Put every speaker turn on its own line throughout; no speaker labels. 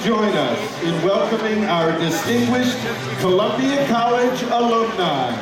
join us in welcoming our distinguished Columbia College alumni.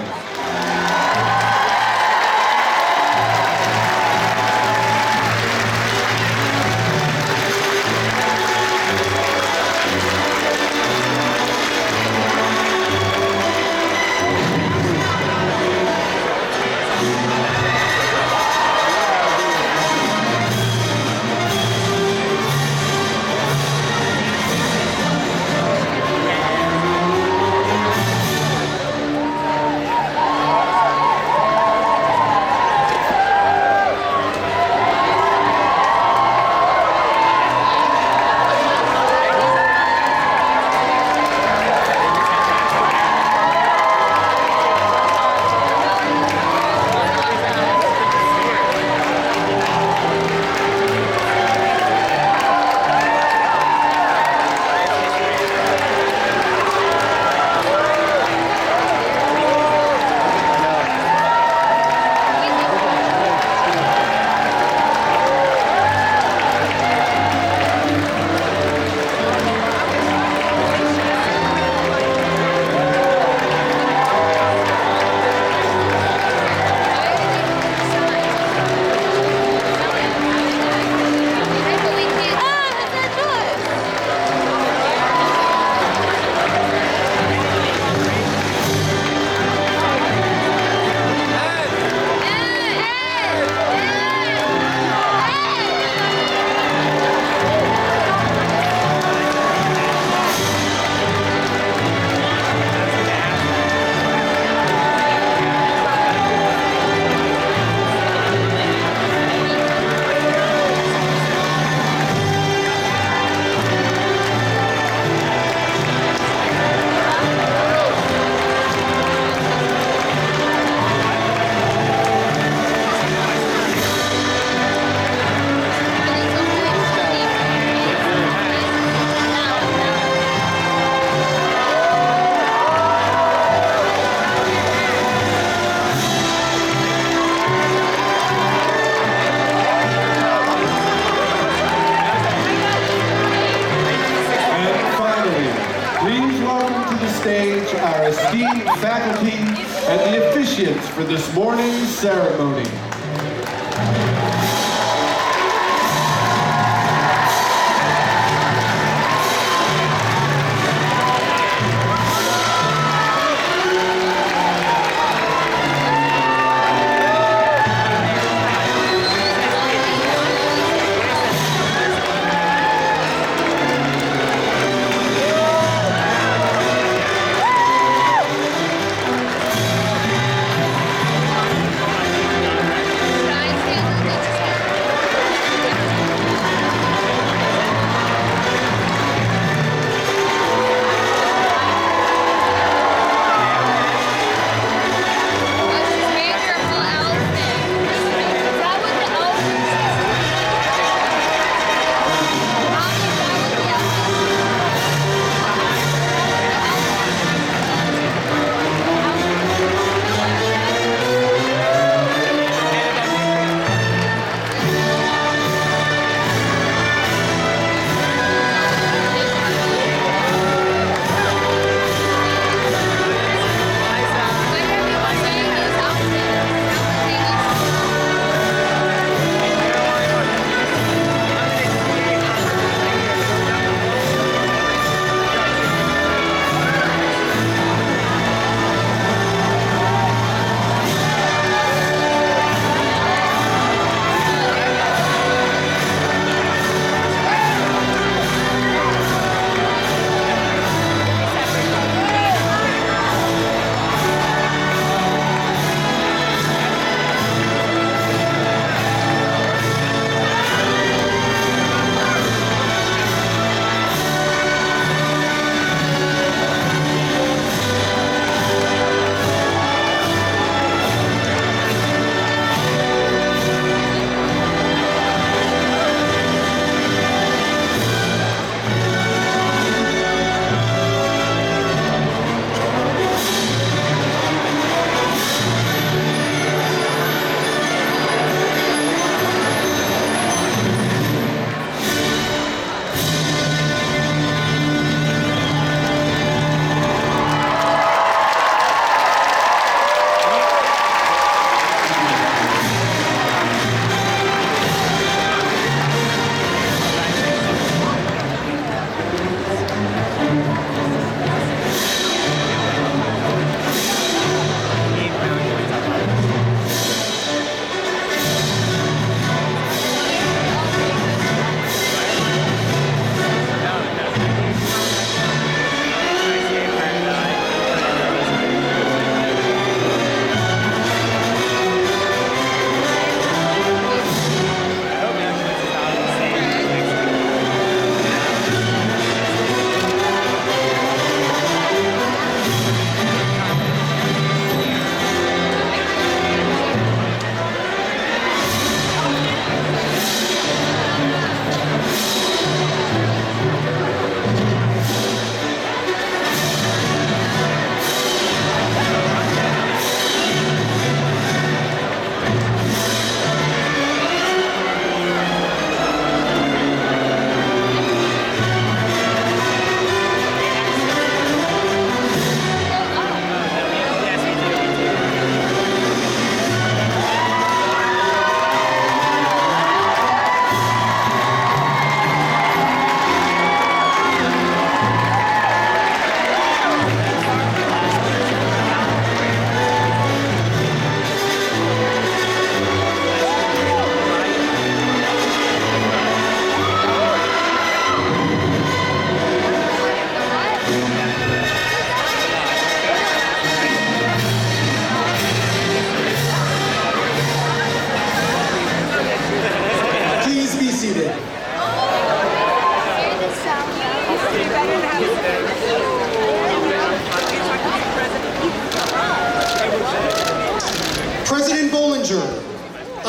Stage our esteemed faculty and the officiants for this morning's ceremony.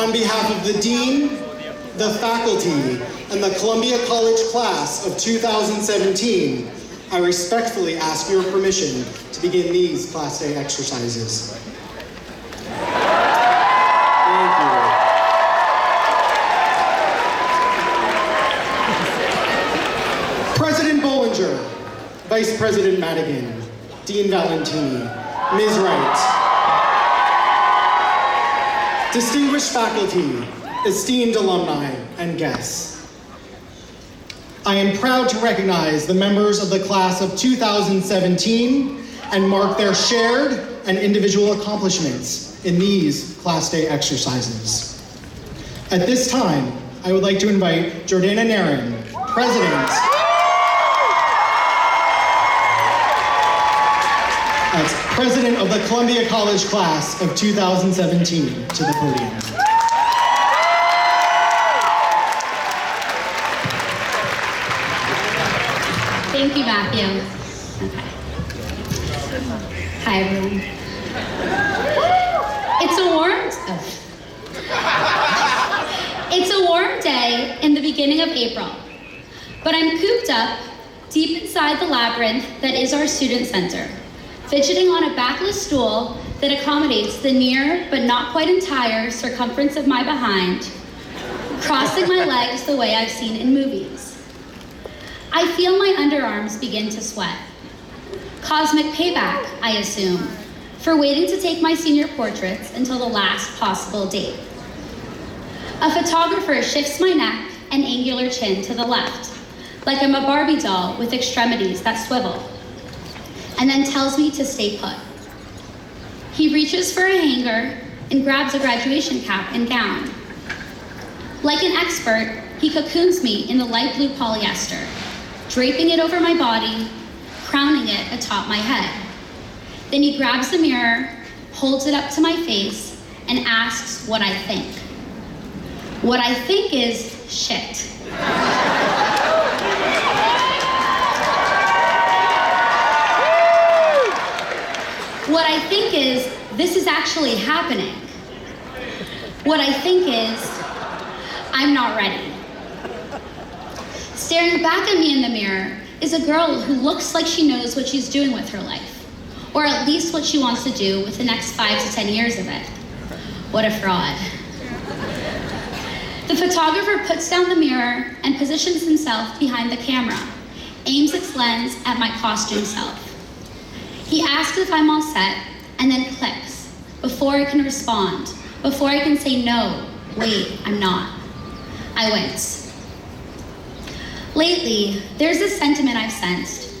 On behalf of the Dean, the faculty, and the Columbia College class of 2017, I respectfully ask your permission to begin these Class Day exercises. Thank you. President Bollinger, Vice President Madigan, Dean Valentini, Ms. Wright, distinguished faculty, esteemed alumni, and guests. I am proud to recognize the members of the class of 2017 and mark their shared and individual accomplishments in these Class Day exercises. At this time, I would like to invite Jordana Narin, President of the Columbia College class of 2017 to the podium.
Thank you, Matthew. Okay. Hi, everyone. It's a warm day in the beginning of April, but I'm cooped up deep inside the labyrinth that is our student center, fidgeting on a backless stool that accommodates the near but not quite entire circumference of my behind, crossing my legs the way I've seen in movies. I feel my underarms begin to sweat. Cosmic payback, I assume, for waiting to take my senior portraits until the last possible date. A photographer shifts my neck and angular chin to the left, like I'm a Barbie doll with extremities that swivel, and then tells me to stay put. He reaches for a hanger and grabs a graduation cap and gown. Like an expert, he cocoons me in the light blue polyester, draping it over my body, crowning it atop my head. Then he grabs the mirror, holds it up to my face, and asks what I think. What I think is shit. What I think is, this is actually happening. What I think is, I'm not ready. Staring back at me in the mirror is a girl who looks like she knows what she's doing with her life, or at least what she wants to do with the next 5 to 10 years of it. What a fraud. The photographer puts down the mirror and positions himself behind the camera, aims its lens at my costume self. He asks if I'm all set, and then clicks, before I can respond, before I can say no, wait, I'm not. I wince. Lately, there's this sentiment I've sensed,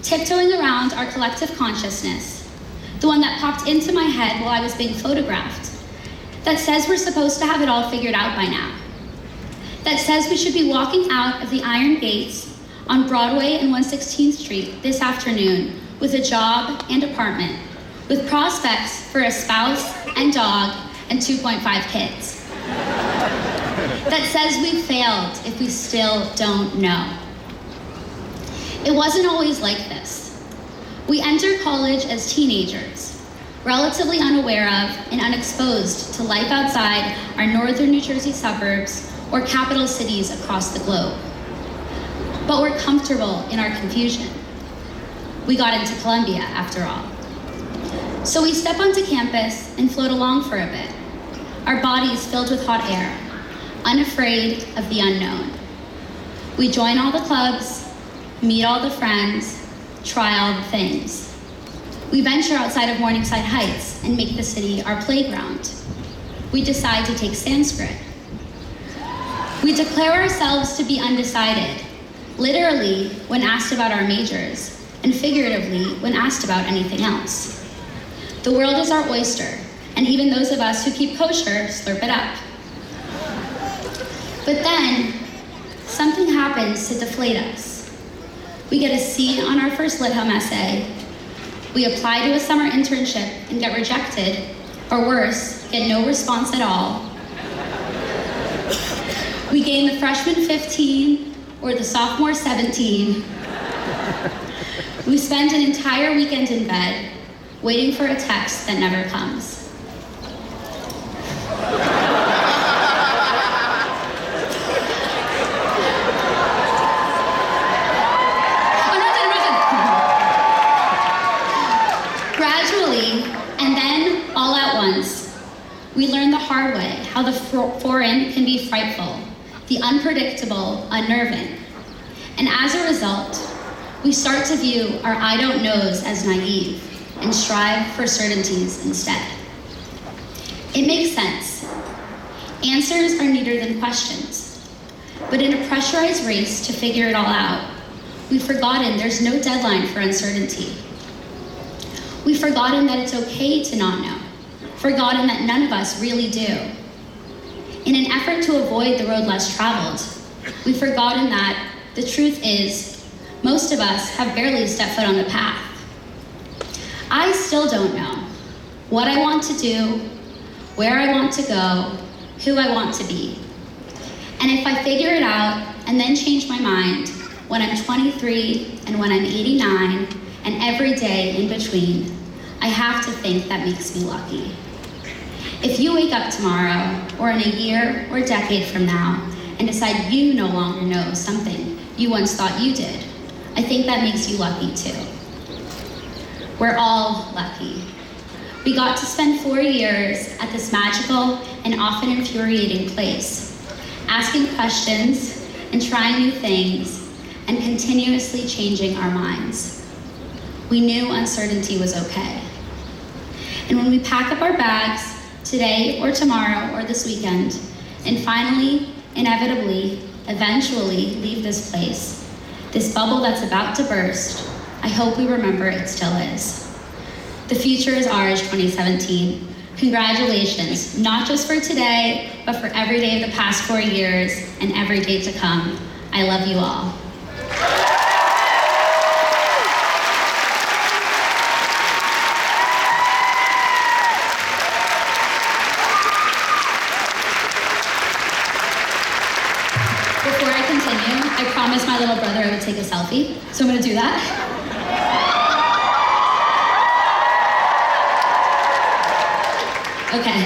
tiptoeing around our collective consciousness, the one that popped into my head while I was being photographed, that says we're supposed to have it all figured out by now, that says we should be walking out of the iron gates on Broadway and 116th Street this afternoon with a job and apartment, with prospects for a spouse and dog and 2.5 kids. That says we failed if we still don't know. It wasn't always like this. We entered college as teenagers, relatively unaware of and unexposed to life outside our northern New Jersey suburbs or capital cities across the globe. But we're comfortable in our confusion. We got into Columbia, after all. So we step onto campus and float along for a bit, our bodies filled with hot air, unafraid of the unknown. We join all the clubs, meet all the friends, try all the things. We venture outside of Morningside Heights and make the city our playground. We decide to take Sanskrit. We declare ourselves to be undecided, literally when asked about our majors, and figuratively when asked about anything else. The world is our oyster, and even those of us who keep kosher slurp it up. But then, something happens to deflate us. We get a C on our first Lit Hum essay. We apply to a summer internship and get rejected, or worse, get no response at all. We gain the freshman 15 or the sophomore 17. We spend an entire weekend in bed, waiting for a text that never comes. learned the hard way how the foreign can be frightful, the unpredictable unnerving. And as a result, we start to view our I don't knows as naive and strive for certainties instead. It makes sense. Answers are neater than questions. But in a pressurized race to figure it all out, we've forgotten there's no deadline for uncertainty. We've forgotten that it's okay to not know, forgotten that none of us really do. In an effort to avoid the road less traveled, we've forgotten that the truth is, most of us have barely stepped foot on the path. I still don't know what I want to do, where I want to go, who I want to be. And if I figure it out and then change my mind when I'm 23 and when I'm 89 and every day in between, I have to think that makes me lucky. If you wake up tomorrow or in a year or decade from now and decide you no longer know something you once thought you did, I think that makes you lucky too. We're all lucky. We got to spend 4 years at this magical and often infuriating place, asking questions and trying new things and continuously changing our minds. We knew uncertainty was okay. And when we pack up our bags today or tomorrow or this weekend and finally, inevitably, eventually leave this place, this bubble that's about to burst, I hope we remember it still is. The future is ours, 2017. Congratulations, not just for today, but for every day of the past 4 years and every day to come. I love you all. Before I continue, I promised my little brother I would take a selfie, so I'm gonna do that. Okay,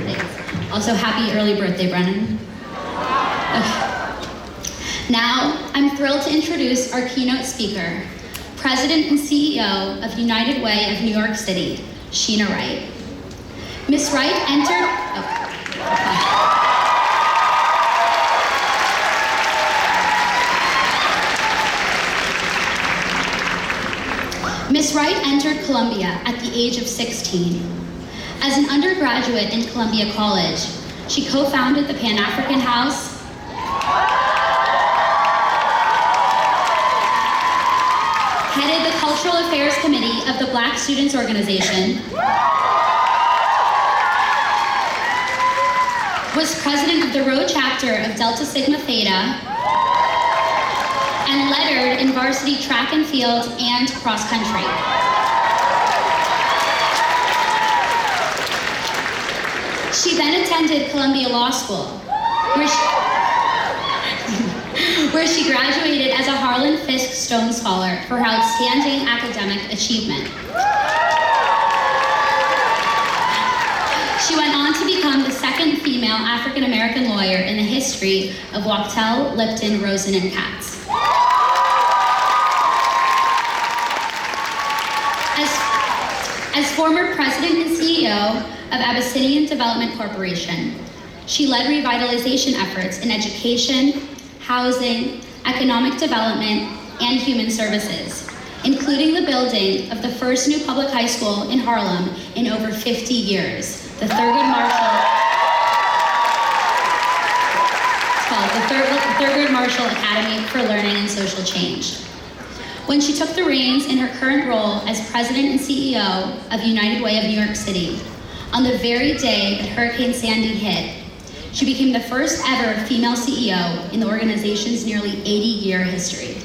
thanks. Also, happy early birthday, Brennan. Okay. Now, I'm thrilled to introduce our keynote speaker, President and CEO of United Way of New York City, Sheena Wright. Ms. Wright entered, Ms. Wright entered Columbia at the age of 16. As an undergraduate in Columbia College, she co-founded the Pan-African House, headed the Cultural Affairs Committee of the Black Students Organization, was president of the Rho chapter of Delta Sigma Theta, and lettered in varsity track and field and cross country. She then attended Columbia Law School, where she graduated as a Harlan Fiske Stone Scholar for her outstanding academic achievement. She went on to become the second female African-American lawyer in the history of Wachtell, Lipton, Rosen, and Katz. As former president and CEO of Abyssinian Development Corporation, she led revitalization efforts in education, housing, economic development, and human services, including the building of the first new public high school in Harlem in over 50 years, the Thurgood Marshall Academy for Learning and Social Change. When she took the reins in her current role as president and CEO of United Way of New York City, on the very day that Hurricane Sandy hit, she became the first ever female CEO in the organization's nearly 80-year history.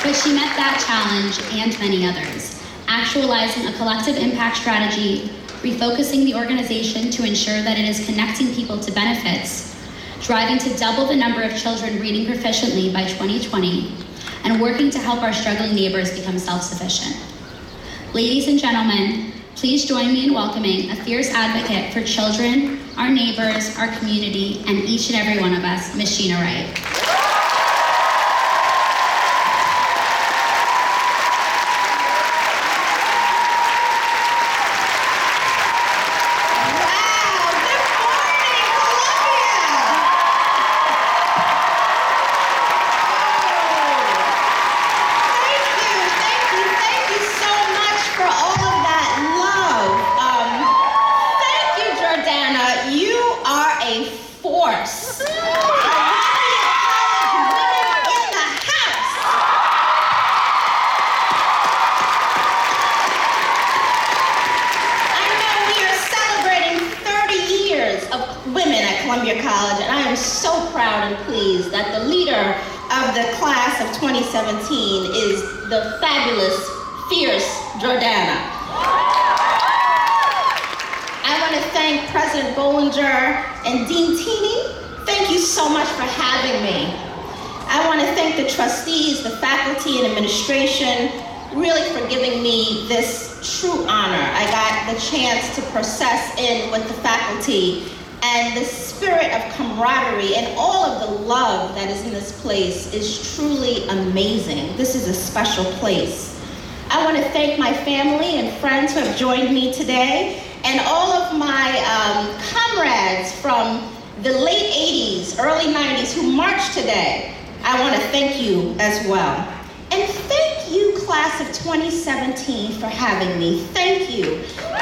But she met that challenge and many others, actualizing a collective impact strategy, refocusing the organization to ensure that it is connecting people to benefits, driving to double the number of children reading proficiently by 2020, and working to help our struggling neighbors become self-sufficient. Ladies and gentlemen, please join me in welcoming a fierce advocate for children, our neighbors, our community, and each and every one of us, Ms. Sheena Wright.
Columbia College, and I am so proud and pleased that the leader of the class of 2017 is the fabulous, fierce Jordana. I want to thank President Bollinger and Dean Tini. Thank you so much for having me. I want to thank the trustees, the faculty and administration, really for giving me this true honor. I got the chance to process in with the faculty, and the spirit of camaraderie and all of the love that is in this place is truly amazing. This is a special place. I want to thank my family and friends who have joined me today, and all of my comrades from the late 80s, early 90s who marched today. I want to thank you as well. And thank you, class of 2017, for having me. Thank you. Thank you.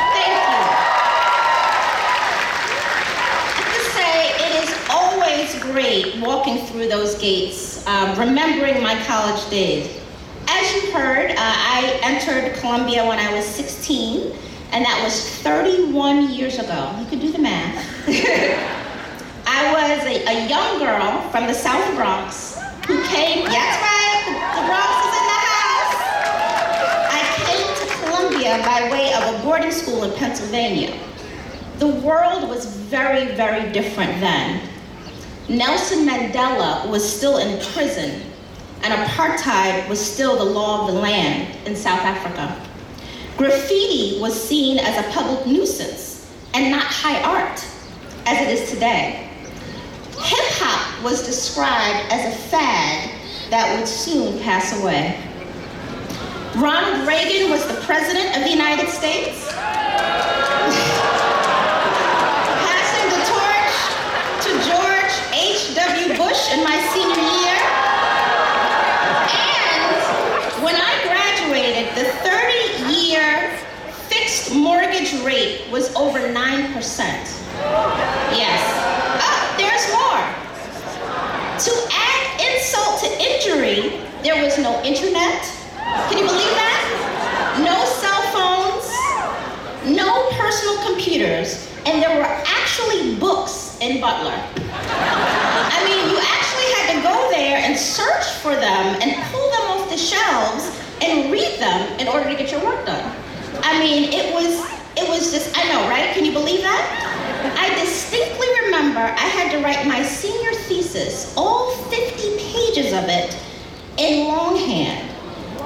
I have to say, it is always great walking through those gates, remembering my college days. As you heard, I entered Columbia when I was 16, and that was 31 years ago. You could do the math. I was a young girl from the South Bronx who came, that's right, the Bronx is in the house. I came to Columbia by way of a boarding school in Pennsylvania. The world was very, very different then. Nelson Mandela was still in prison, and apartheid was still the law of the land in South Africa. Graffiti was seen as a public nuisance and not high art, as it is today. Hip-hop was described as a fad that would soon pass away. Ronald Reagan was the president of the United States. Passing the torch to George H.W. Bush in my senior year. And when I graduated, the 30-year fixed mortgage rate was over 9%. Yes. There's more. To add insult to injury, there was no internet. Can you believe that? No cell phones, no personal computers, and there were actually books in Butler. I mean, you actually had to go there and search for them and pull them off the shelves and read them in order to get your work done. I mean, it was just, I know, right? Can you believe that? I distinctly remember I had to write my senior thesis, all 50 pages of it, in longhand.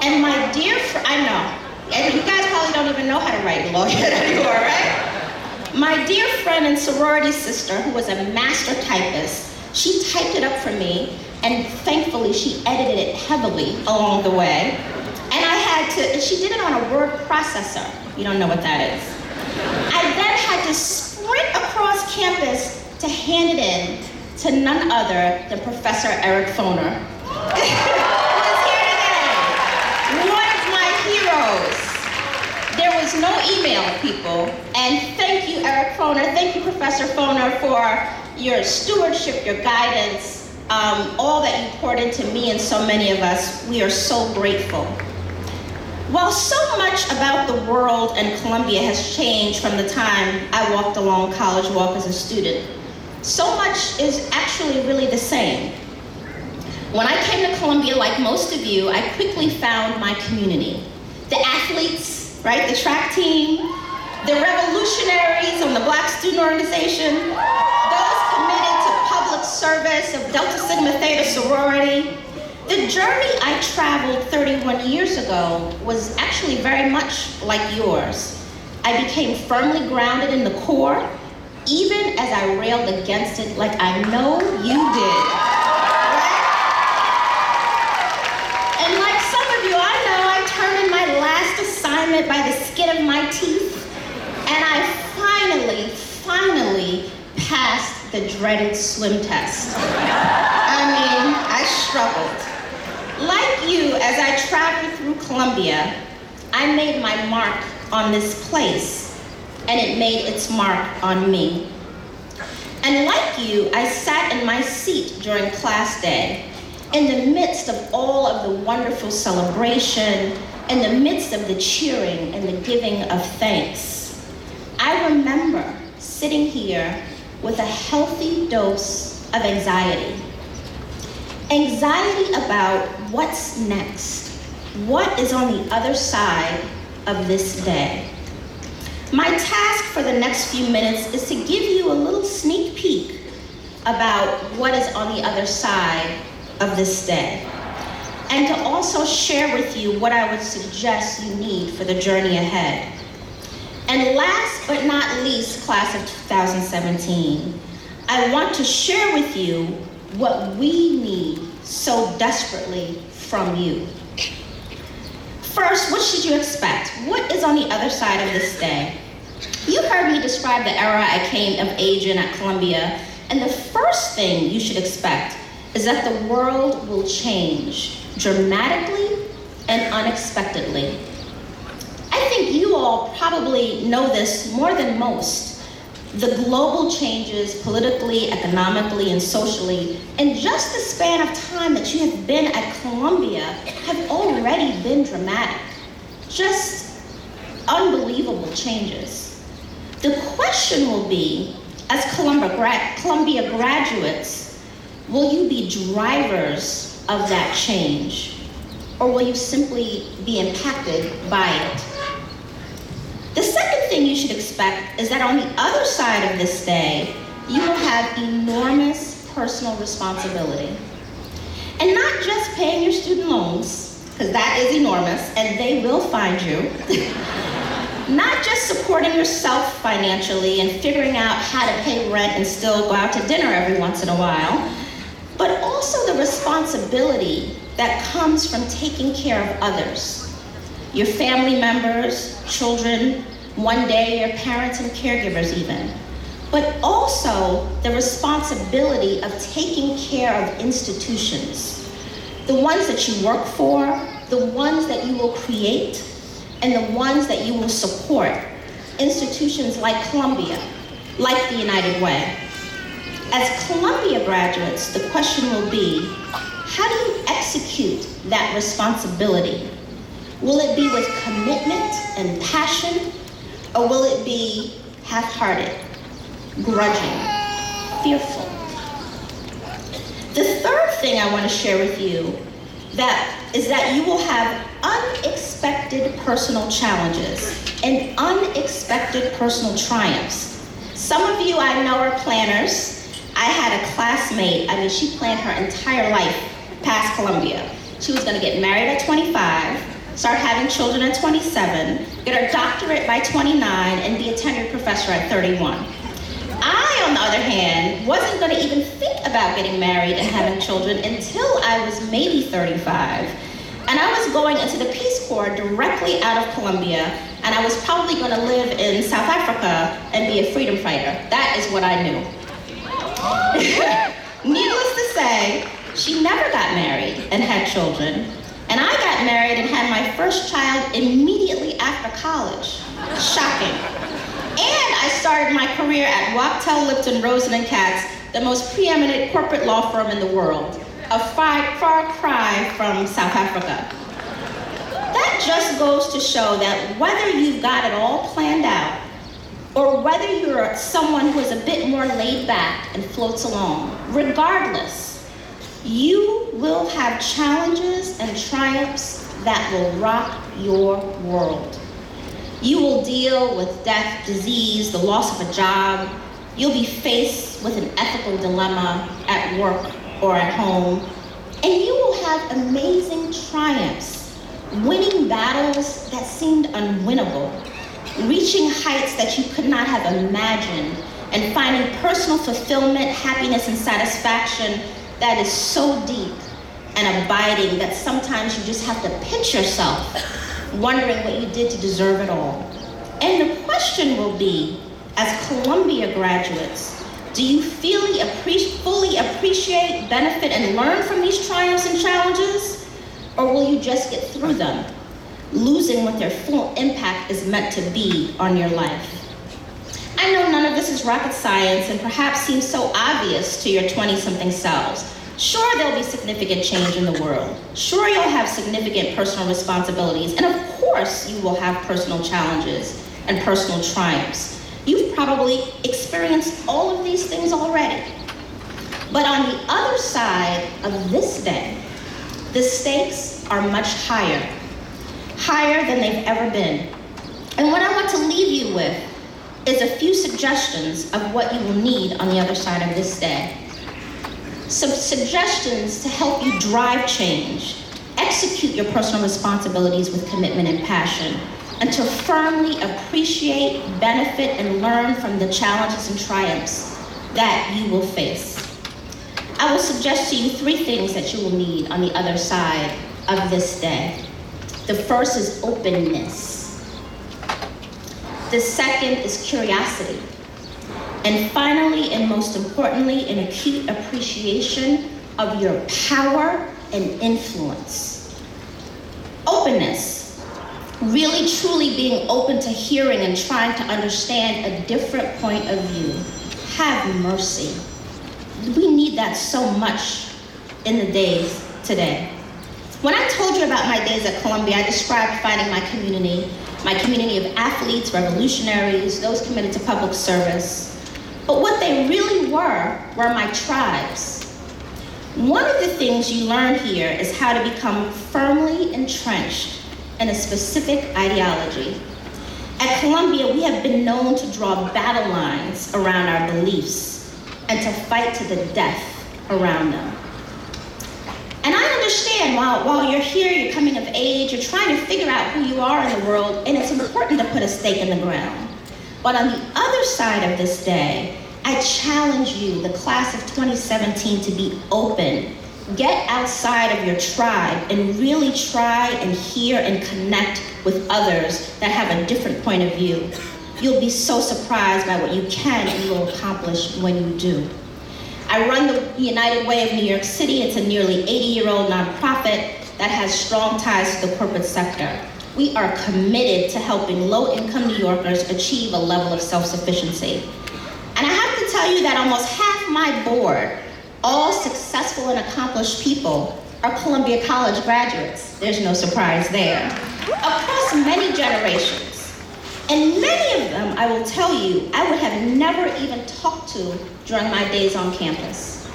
And my dear friend, I know, and you guys probably don't even know how to write in longhand anymore, right? My dear friend and sorority sister, who was a master typist, she typed it up for me, and thankfully she edited it heavily along the way. And I had to, she did it on a word processor. You don't know what that is. I then had to sprint across campus to hand it in to none other than Professor Eric Foner, who is here today. One of my heroes. There was no email, people, and thank you, Eric Foner. Thank you, Professor Foner, for your stewardship, your guidance, all that you poured into me and so many of us. We are so grateful. While so much about the world and Columbia has changed from the time I walked along College Walk as a student, so much is actually really the same. When I came to Columbia, like most of you, I quickly found my community. The athletes, right, the track team, the revolutionaries on the Black Student Organization, those committed to public service of Delta Sigma Theta sorority. The journey I traveled 31 years ago was actually very much like yours. I became firmly grounded in the core, even as I railed against it like I know you did. Right? And like some of you, I know I turned in my last assignment by the skin of my teeth, and I finally passed the dreaded swim test. I mean, I struggled. Like you, as I traveled through Columbia, I made my mark on this place, and it made its mark on me. And like you, I sat in my seat during class day, in the midst of all of the wonderful celebration, in the midst of the cheering and the giving of thanks. I remember sitting here with a healthy dose of anxiety. Anxiety about what's next, what is on the other side of this day. My task for the next few minutes is to give you a little sneak peek about what is on the other side of this day, and to also share with you what I would suggest you need for the journey ahead. And last but not least, class of 2017, I want to share with you what we need so desperately from you. First, what should you expect? What is on the other side of this day? You heard me describe the era I came of age in at Columbia, and the first thing you should expect is that the world will change dramatically and unexpectedly. I think you all probably know this more than most. The global changes politically, economically, and socially in just the span of time that you have been at Columbia have already been dramatic. Just unbelievable changes. The question will be, as Columbia graduates, will you be drivers of that change, or will you simply be impacted by it? The second thing you should expect is that on the other side of this day, you will have enormous personal responsibility. And not just paying your student loans, because that is enormous, and they will find you. Not just supporting yourself financially and figuring out how to pay rent and still go out to dinner every once in a while, but also the responsibility that comes from taking care of others. Your family members, children, one day your parents and caregivers even. But also the responsibility of taking care of institutions. The ones that you work for, the ones that you will create, and the ones that you will support. Institutions like Columbia, like the United Way. As Columbia graduates, the question will be, how do you execute that responsibility? Will it be with commitment and passion, or will it be half-hearted, grudging, fearful? The third thing I want to share with you is that you will have unexpected personal challenges and unexpected personal triumphs. Some of you I know are planners. I had a classmate, she planned her entire life past Columbia. She was going to get married at 25, start having children at 27, get her doctorate by 29, and be a tenured professor at 31. I, on the other hand, wasn't going to even think about getting married and having children until I was maybe 35. And I was going into the Peace Corps directly out of Columbia, and I was probably going to live in South Africa and be a freedom fighter. That is what I knew. Needless to say, she never got married and had children. And I got married and had my first child immediately after college. Shocking. And I started my career at Wachtell, Lipton, Rosen & Katz, the most preeminent corporate law firm in the world, a far cry from South Africa. That just goes to show that whether you've got it all planned out, or whether you're someone who is a bit more laid back and floats along, regardless, you will have challenges and triumphs that will rock your world. You will deal with death, disease, the loss of a job. You'll be faced with an ethical dilemma at work or at home. And you will have amazing triumphs, winning battles that seemed unwinnable, reaching heights that you could not have imagined, and finding personal fulfillment, happiness, and satisfaction that is so deep and abiding that sometimes you just have to pinch yourself, wondering what you did to deserve it all. And the question will be, as Columbia graduates, do you fully appreciate, benefit, and learn from these triumphs and challenges? Or will you just get through them, losing what their full impact is meant to be on your life? I know none of this is rocket science and perhaps seems so obvious to your 20-something selves. Sure, there'll be significant change in the world. Sure, you'll have significant personal responsibilities. And of course, you will have personal challenges and personal triumphs. You've probably experienced all of these things already. But on the other side of this day, the stakes are much higher than they've ever been. And what I want to leave you with is a few suggestions of what you will need on the other side of this day. Some suggestions to help you drive change, execute your personal responsibilities with commitment and passion, and to firmly appreciate, benefit, and learn from the challenges and triumphs that you will face. I will suggest to you 3 things that you will need on the other side of this day. The first is openness. The second is curiosity. And finally, and most importantly, an acute appreciation of your power and influence. Openness. Really, truly being open to hearing and trying to understand a different point of view. Have mercy. We need that so much in the days today. When I told you about my days at Columbia, I described finding my community of athletes, revolutionaries, those committed to public service. But what they really were my tribes. One of the things you learn here is how to become firmly entrenched in a specific ideology. At Columbia, we have been known to draw battle lines around our beliefs and to fight to the death around them. And I understand while you're here, you're coming of age, you're trying to figure out who you are in the world, and it's important to put a stake in the ground. But on the other side of this day, I challenge you, the class of 2017, to be open. Get outside of your tribe and really try and hear and connect with others that have a different point of view. You'll be so surprised by what you can and will accomplish when you do. I run the United Way of New York City. It's a nearly 80-year-old nonprofit that has strong ties to the corporate sector. We are committed to helping low-income New Yorkers achieve a level of self-sufficiency. And I have to tell you that almost half my board, all successful and accomplished people, are Columbia College graduates. There's no surprise there. Across many generations. And many of them, I will tell you, I would have never even talked to during my days on campus.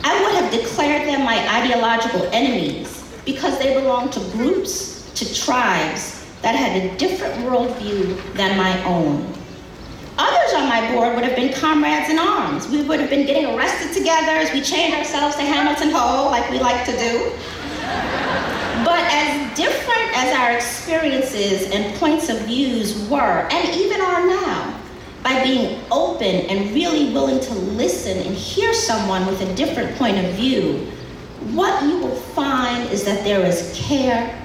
I would have declared them my ideological enemies because they belonged to groups, to tribes that had a different worldview than my own. Others on my board would have been comrades in arms. We would have been getting arrested together as we chained ourselves to Hamilton Hall like we like to do. But as different as our experiences and points of views were, and even are now, by being open and really willing to listen and hear someone with a different point of view, what you will find is that there is care,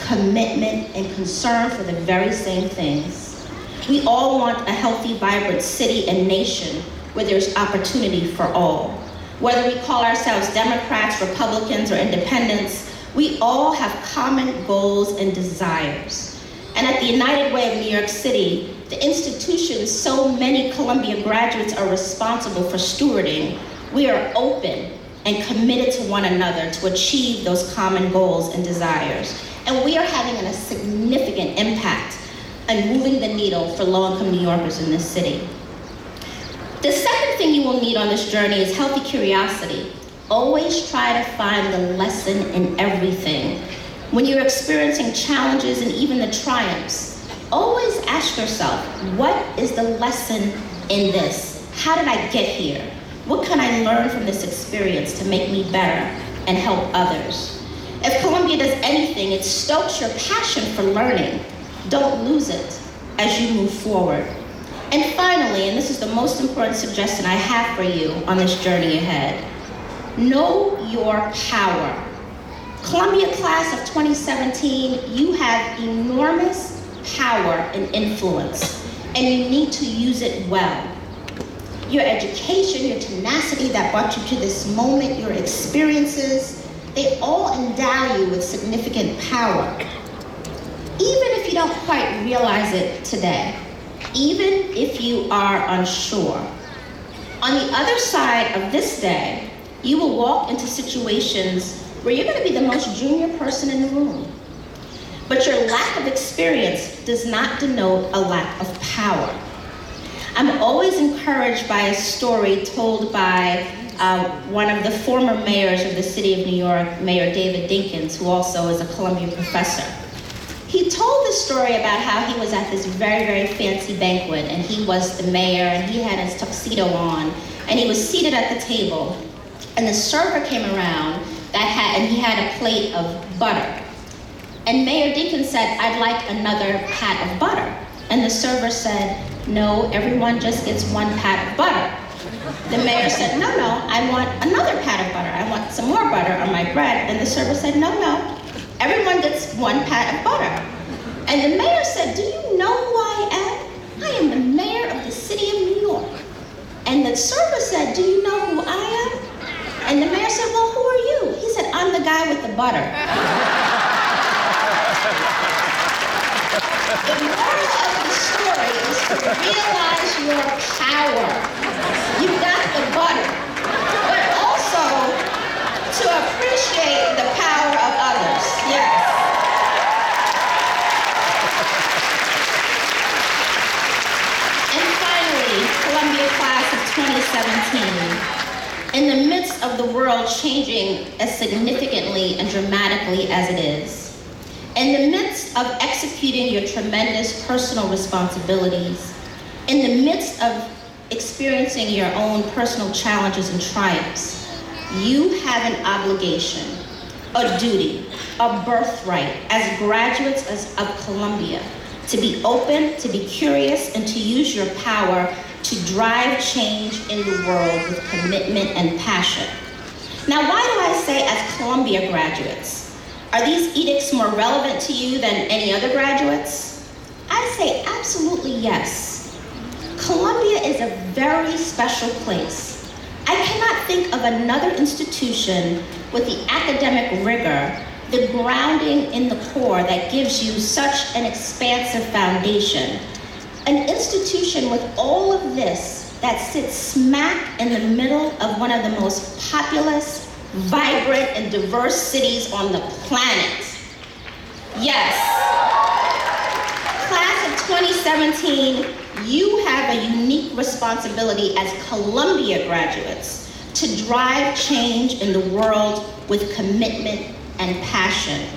commitment, and concern for the very same things. We all want a healthy, vibrant city and nation where there's opportunity for all. Whether we call ourselves Democrats, Republicans, or Independents, we all have common goals and desires. And at the United Way of New York City, the institution so many Columbia graduates are responsible for stewarding, we are open and committed to one another to achieve those common goals and desires. And we are having a significant impact on moving the needle for low-income New Yorkers in this city. The second thing you will need on this journey is healthy curiosity. Always try to find the lesson in everything. When you're experiencing challenges and even the triumphs, always ask yourself, what is the lesson in this? How did I get here? What can I learn from this experience to make me better and help others? If Columbia does anything, it stokes your passion for learning. Don't lose it as you move forward. And finally, and this is the most important suggestion I have for you on this journey ahead, know your power. Columbia class of 2017, you have enormous power and influence, and you need to use it well. Your education, your tenacity that brought you to this moment, your experiences, they all endow you with significant power. Even if you don't quite realize it today, even if you are unsure. On the other side of this day, you will walk into situations where you're going to be the most junior person in the room. But your lack of experience does not denote a lack of power. I'm always encouraged by a story told by one of the former mayors of the city of New York, Mayor David Dinkins, who also is a Columbia professor. He told this story about how he was at this very, very fancy banquet, and he was the mayor, and he had his tuxedo on, and he was seated at the table, and the server came around and he had a plate of butter. And Mayor Dinkins said, "I'd like another pat of butter." And the server said, "No, everyone just gets one pat of butter." The mayor said, "No, I want another pat of butter. I want some more butter on my bread." And the server said, "No, everyone gets one pat of butter." And the mayor said, "Do you know who I am? I am the mayor of the city of New York." And the server said, "Do you know who I am?" And the mayor said, "Well, who are you?" He said, "I'm the guy with the butter." The moral of the story is to realize your power. You've got the butter, but also to appreciate the power of others. Yes. And finally, Columbia class of 2017. In the midst of the world changing as significantly and dramatically as it is, in the midst of executing your tremendous personal responsibilities, in the midst of experiencing your own personal challenges and triumphs, you have an obligation, a duty, a birthright as graduates of Columbia to be open, to be curious, and to use your power to drive change in the world with commitment and passion. Now, why do I say as Columbia graduates? Are these edicts more relevant to you than any other graduates? I say absolutely yes. Columbia is a very special place. I cannot think of another institution with the academic rigor, the grounding in the core that gives you such an expansive foundation. An institution with all of this that sits smack in the middle of one of the most populous, vibrant, and diverse cities on the planet. Yes. Class of 2017, you have a unique responsibility as Columbia graduates to drive change in the world with commitment and passion.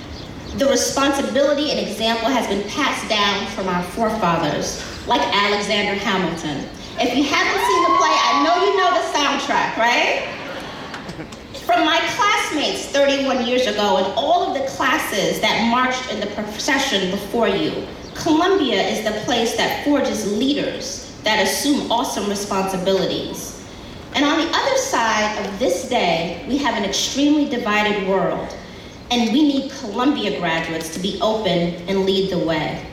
The responsibility and example has been passed down from our forefathers, like Alexander Hamilton. If you haven't seen the play, I know you know the soundtrack, right? From my classmates 31 years ago and all of the classes that marched in the procession before you, Columbia is the place that forges leaders that assume awesome responsibilities. And on the other side of this day, we have an extremely divided world, and we need Columbia graduates to be open and lead the way.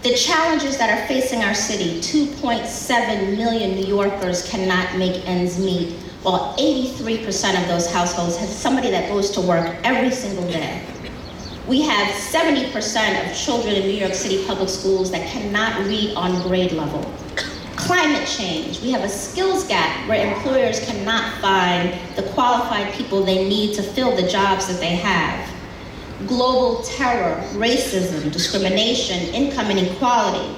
The challenges that are facing our city, 2.7 million New Yorkers cannot make ends meet, while 83% of those households have somebody that goes to work every single day. We have 70% of children in New York City public schools that cannot read on grade level. Climate change, we have a skills gap where employers cannot find the qualified people they need to fill the jobs that they have. Global terror, racism, discrimination, income inequality.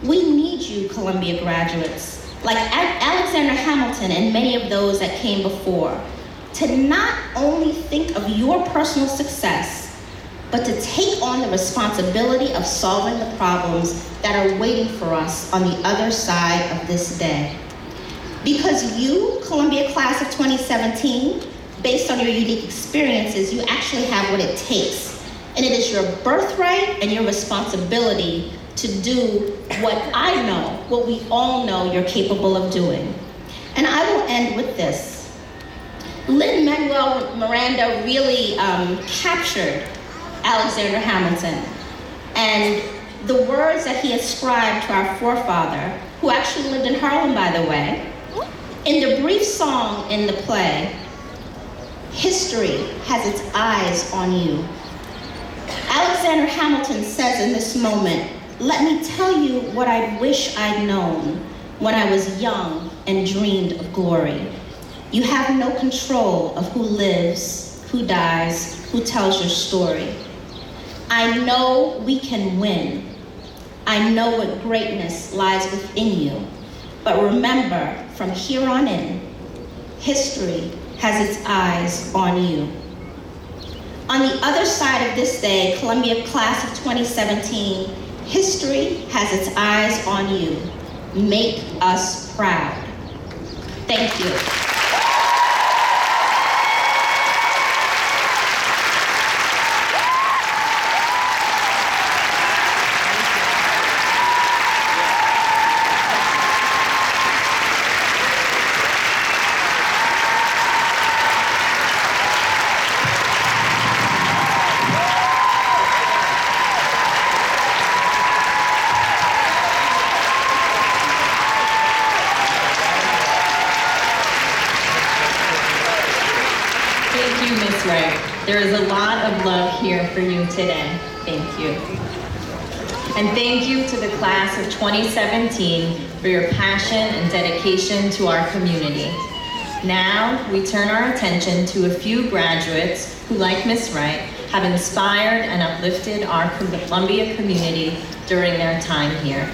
We need you, Columbia graduates, like Alexander Hamilton and many of those that came before, to not only think of your personal success, but to take on the responsibility of solving the problems that are waiting for us on the other side of this day. Because you, Columbia class of 2017, based on your unique experiences, you actually have what it takes. And it is your birthright and your responsibility to do what I know, what we all know you're capable of doing. And I will end with this. Lin-Manuel Miranda really captured Alexander Hamilton and the words that he ascribed to our forefather, who actually lived in Harlem, by the way. In the brief song in the play, history has its eyes on you. Alexander Hamilton says in this moment, "Let me tell you what I wish I'd known when I was young and dreamed of glory. You have no control of who lives, who dies, who tells your story. I know we can win. I know what greatness lies within you. But remember, from here on in, history has its eyes on you. On the other side of this day, Columbia Class of 2017, history has its eyes on you. Make us proud. Thank you.
There is a lot of love here for you today. Thank you. And thank you to the class of 2017 for your passion and dedication to our community. Now, we turn our attention to a few graduates who, like Ms. Wright, have inspired and uplifted our Columbia community during their time here.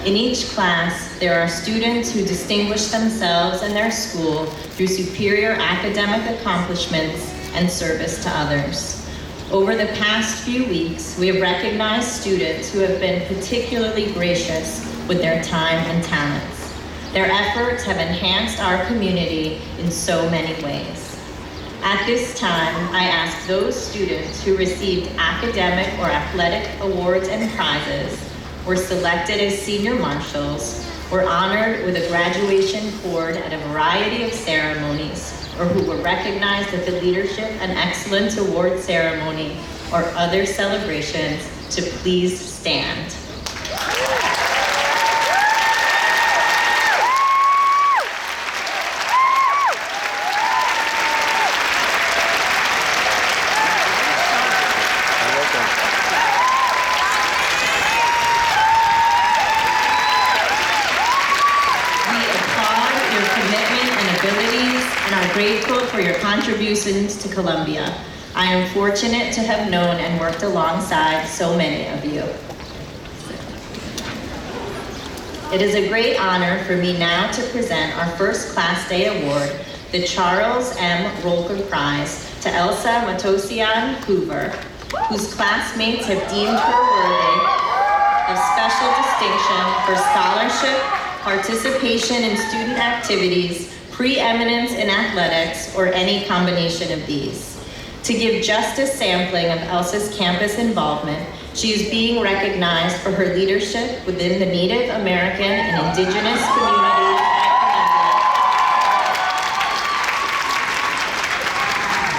In each class, there are students who distinguish themselves and their school through superior academic accomplishments and service to others. Over the past few weeks, we have recognized students who have been particularly gracious with their time and talents. Their efforts have enhanced our community in so many ways. At this time, I ask those students who received academic or athletic awards and prizes, were selected as senior marshals, were honored with a graduation cord at a variety of ceremonies, or who were recognized at the Leadership and Excellence Award ceremony or other celebrations, to please stand. Grateful for your contributions to Columbia. I am fortunate to have known and worked alongside so many of you. It is a great honor for me now to present our first Class Day Award, the Charles M. Rolker Prize, to Elsa Matosian Hoover, whose classmates have deemed her worthy of special distinction for scholarship, participation in student activities, preeminence in athletics, or any combination of these. To give just a sampling of Elsa's campus involvement, she is being recognized for her leadership within the Native American and Indigenous communities at Columbia.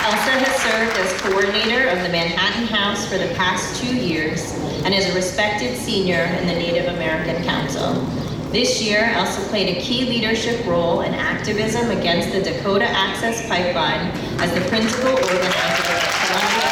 Elsa has served as coordinator of the Manhattan House for the past 2 years and is a respected senior in the Native American Council. This year, Elsa played a key leadership role in activism against the Dakota Access Pipeline as the principal organizer of the Columbia.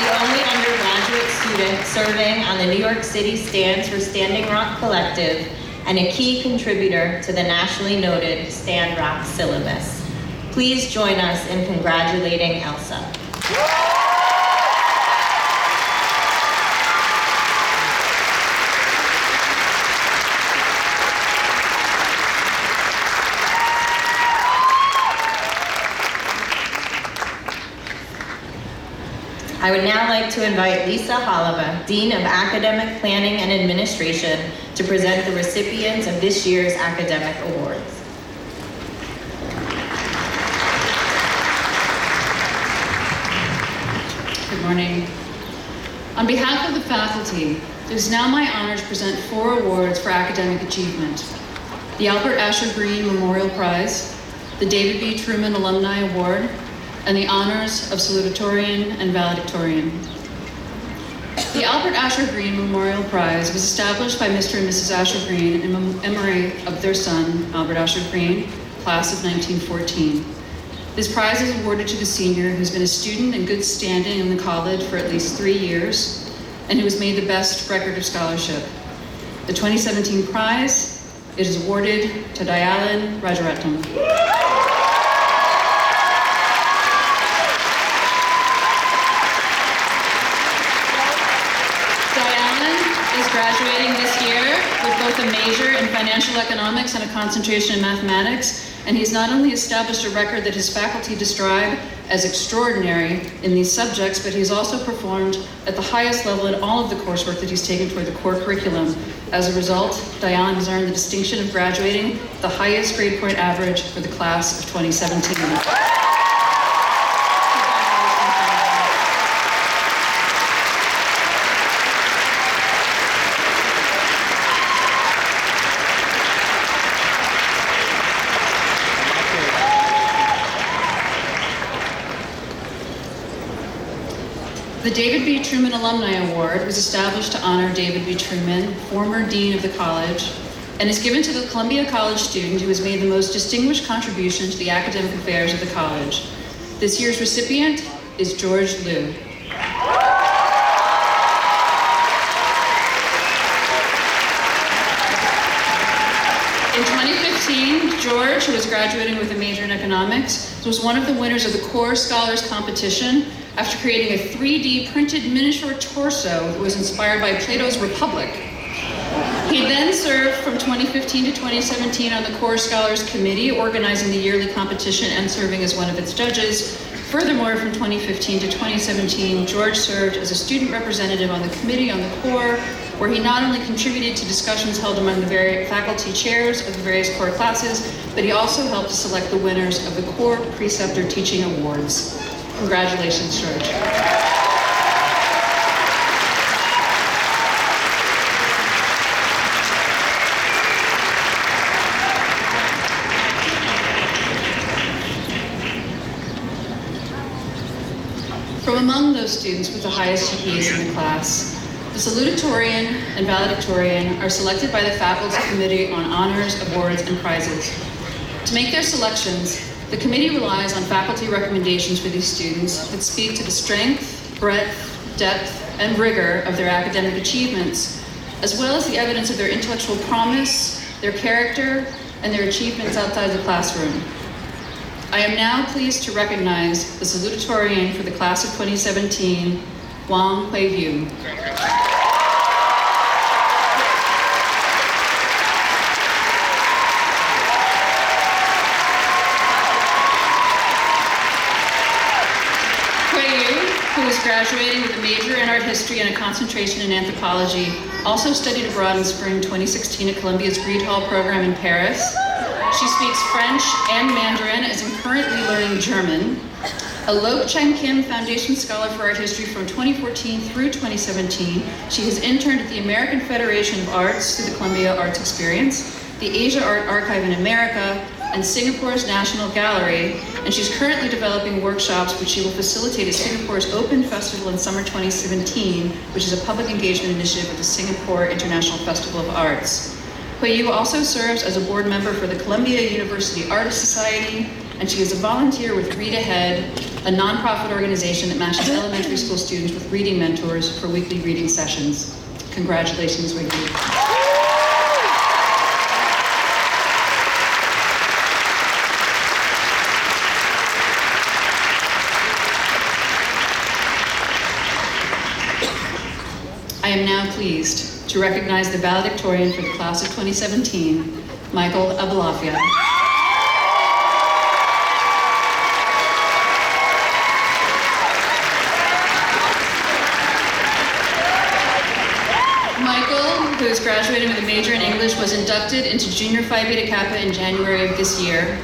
The only undergraduate student serving on the New York City Stands for Standing Rock Collective and a key contributor to the nationally noted Stand Rock syllabus. Please join us in congratulating Elsa. I would now like to invite Lisa Hollova, Dean of Academic Planning and Administration, to present the recipients of this year's academic awards.
Good morning. On behalf of the faculty, it is now my honor to present 4 awards for academic achievement: the Albert Asher Green Memorial Prize, the David B. Truman Alumni Award, and the honors of salutatorian and valedictorian. The Albert Asher Green Memorial Prize was established by Mr. and Mrs. Asher Green in memory of their son, Albert Asher Green, class of 1914. This prize is awarded to the senior who's been a student in good standing in the college for at least 3 years and who has made the best record of scholarship. The 2017 prize, it is awarded to Dayalan Rajaratnam. graduating this year with both a major in financial economics and a concentration in mathematics. And he's not only established a record that his faculty describe as extraordinary in these subjects, but he's also performed at the highest level in all of the coursework that he's taken toward the core curriculum. As a result, Dayan has earned the distinction of graduating the highest grade point average for the class of 2017. The David B. Truman Alumni Award was established to honor David B. Truman, former dean of the college, and is given to the Columbia College student who has made the most distinguished contribution to the academic affairs of the college. This year's recipient is George Liu. In 2015, George, who was graduating with a major in economics, was one of the winners of the Core Scholars Competition after creating a 3D printed miniature torso that was inspired by Plato's Republic. He then served from 2015 to 2017 on the Core Scholars Committee, organizing the yearly competition and serving as one of its judges. Furthermore, from 2015 to 2017, George served as a student representative on the Committee on the Core, where he not only contributed to discussions held among the various faculty chairs of the various core classes, but he also helped to select the winners of the Core Preceptor Teaching Awards. Congratulations, George. From among those students with the highest GPAs in the class, the salutatorian and valedictorian are selected by the Faculty Committee on Honors, Awards, and Prizes. To make their selections, the committee relies on faculty recommendations for these students that speak to the strength, breadth, depth, and rigor of their academic achievements, as well as the evidence of their intellectual promise, their character, and their achievements outside the classroom. I am now pleased to recognize the salutatorian for the class of 2017, Wang Hui-Yu. Who is graduating with a major in art history and a concentration in anthropology, also studied abroad in spring 2016 at Columbia's Greed Hall program in Paris. She speaks French and Mandarin and is currently learning German. A Lok Chang Kim Foundation Scholar for Art History from 2014 through 2017, she has interned at the American Federation of Arts through the Columbia Arts Experience, the Asia Art Archive in America, and Singapore's National Gallery, and she's currently developing workshops which she will facilitate at Singapore's Open Festival in summer 2017, which is a public engagement initiative of the Singapore International Festival of Arts. Hui-Yu also serves as a board member for the Columbia University Artist Society, and she is a volunteer with Read Ahead, a nonprofit organization that matches elementary school students with reading mentors for weekly reading sessions. Congratulations, Hui-Yu. I am now pleased to recognize the valedictorian for the class of 2017, Michael Abulafia. Michael, who is graduating with a major in English, was inducted into Junior Phi Beta Kappa in January of this year.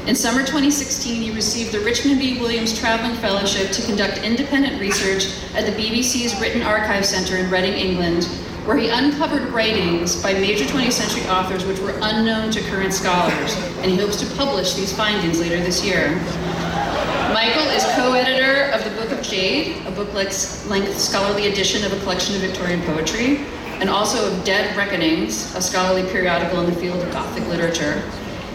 In summer 2016, he received the Richmond B. Williams Traveling Fellowship to conduct independent research at the BBC's Written Archive Centre in Reading, England, where he uncovered writings by major 20th century authors which were unknown to current scholars, and he hopes to publish these findings later this year. Michael is co-editor of the Book of Jade, a book-length scholarly edition of a collection of Victorian poetry, and also of Dead Reckonings, a scholarly periodical in the field of Gothic literature.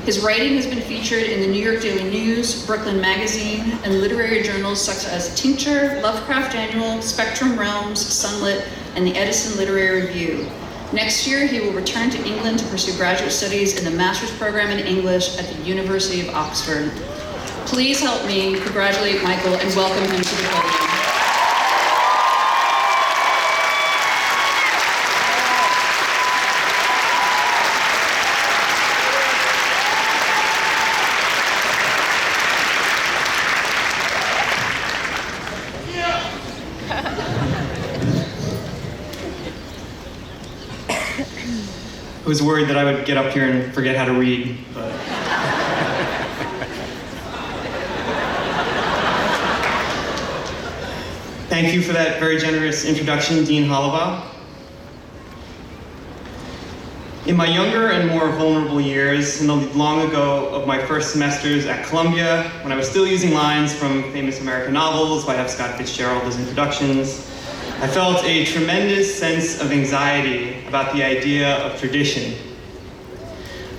His writing has been featured in the New York Daily News, Brooklyn Magazine, and literary journals such as Tincture, Lovecraft Annual, Spectrum Realms, Sunlit, and the Edison Literary Review. Next year, he will return to England to pursue graduate studies in the master's program in English at the University of Oxford. Please help me congratulate Michael and welcome him to the podium.
I was worried that I would get up here and forget how to read, but... Thank you for that very generous introduction, Dean Hollabaugh. In my younger and more vulnerable years, in the long ago of my first semesters at Columbia, when I was still using lines from famous American novels by F. Scott Fitzgerald as introductions, I felt a tremendous sense of anxiety about the idea of tradition.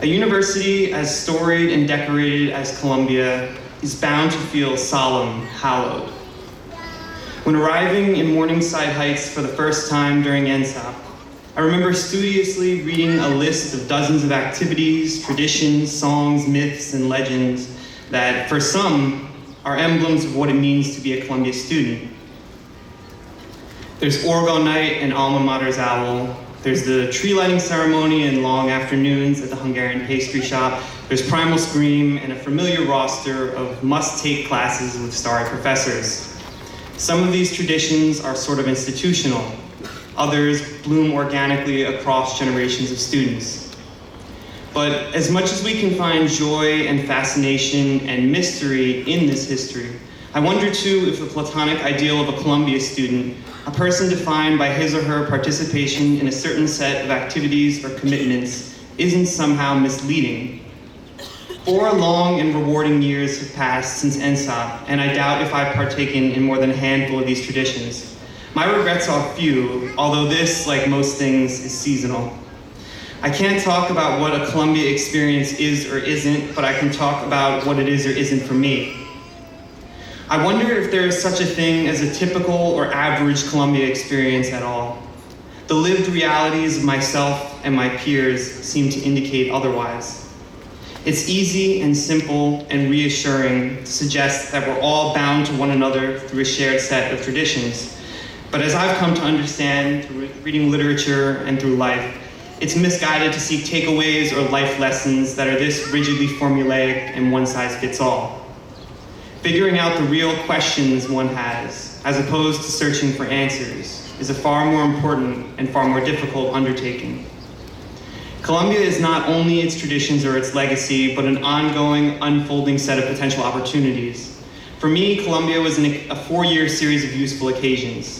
A university as storied and decorated as Columbia is bound to feel solemn, hallowed. When arriving in Morningside Heights for the first time during NSOP, I remember studiously reading a list of dozens of activities, traditions, songs, myths, and legends that, for some, are emblems of what it means to be a Columbia student. There's Orgo Night and Alma Mater's Owl. There's the tree lighting ceremony and long afternoons at the Hungarian pastry shop. There's Primal Scream and a familiar roster of must-take classes with starry professors. Some of these traditions are sort of institutional. Others bloom organically across generations of students. But as much as we can find joy and fascination and mystery in this history, I wonder too if the Platonic ideal of a Columbia student, a person defined by his or her participation in a certain set of activities or commitments, isn't somehow misleading. 4 long and rewarding years have passed since NSOP, and I doubt if I've partaken in more than a handful of these traditions. My regrets are few, although this, like most things, is seasonal. I can't talk about what a Columbia experience is or isn't, but I can talk about what it is or isn't for me. I wonder if there is such a thing as a typical or average Columbia experience at all. The lived realities of myself and my peers seem to indicate otherwise. It's easy and simple and reassuring to suggest that we're all bound to one another through a shared set of traditions. But as I've come to understand through reading literature and through life, it's misguided to seek takeaways or life lessons that are this rigidly formulaic and one-size-fits-all. Figuring out the real questions one has, as opposed to searching for answers, is a far more important and far more difficult undertaking. Columbia is not only its traditions or its legacy, but an ongoing, unfolding set of potential opportunities. For me, Columbia was a 4-year series of useful occasions.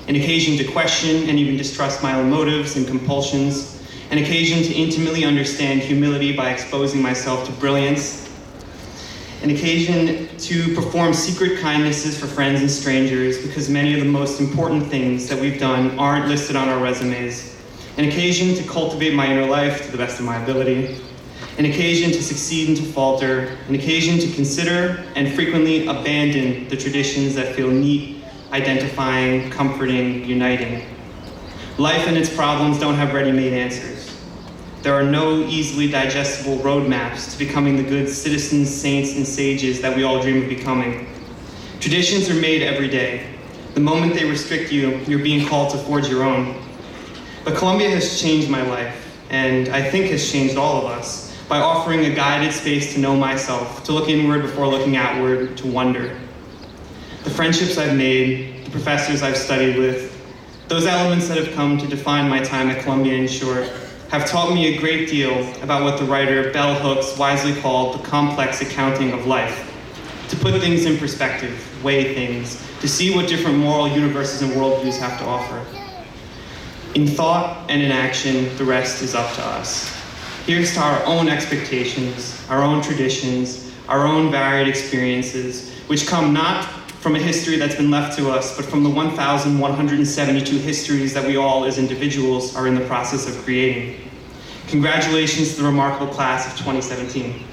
An occasion to question and even distrust my own motives and compulsions. An occasion to intimately understand humility by exposing myself to brilliance. An occasion to perform secret kindnesses for friends and strangers, because many of the most important things that we've done aren't listed on our resumes. An occasion to cultivate my inner life to the best of my ability. An occasion to succeed and to falter. An occasion to consider and frequently abandon the traditions that feel neat, identifying, comforting, uniting. Life and its problems don't have ready-made answers. There are no easily digestible roadmaps to becoming the good citizens, saints, and sages that we all dream of becoming. Traditions are made every day. The moment they restrict you, you're being called to forge your own. But Columbia has changed my life, and I think has changed all of us, by offering a guided space to know myself, to look inward before looking outward, to wonder. The friendships I've made, the professors I've studied with, those elements that have come to define my time at Columbia in short, have taught me a great deal about what the writer Bell Hooks wisely called the complex accounting of life. To put things in perspective, weigh things, to see what different moral universes and worldviews have to offer. In thought and in action, the rest is up to us. Here's to our own expectations, our own traditions, our own varied experiences, which come not from a history that's been left to us, but from the 1,172 histories that we all as individuals are in the process of creating. Congratulations to the remarkable class of 2017.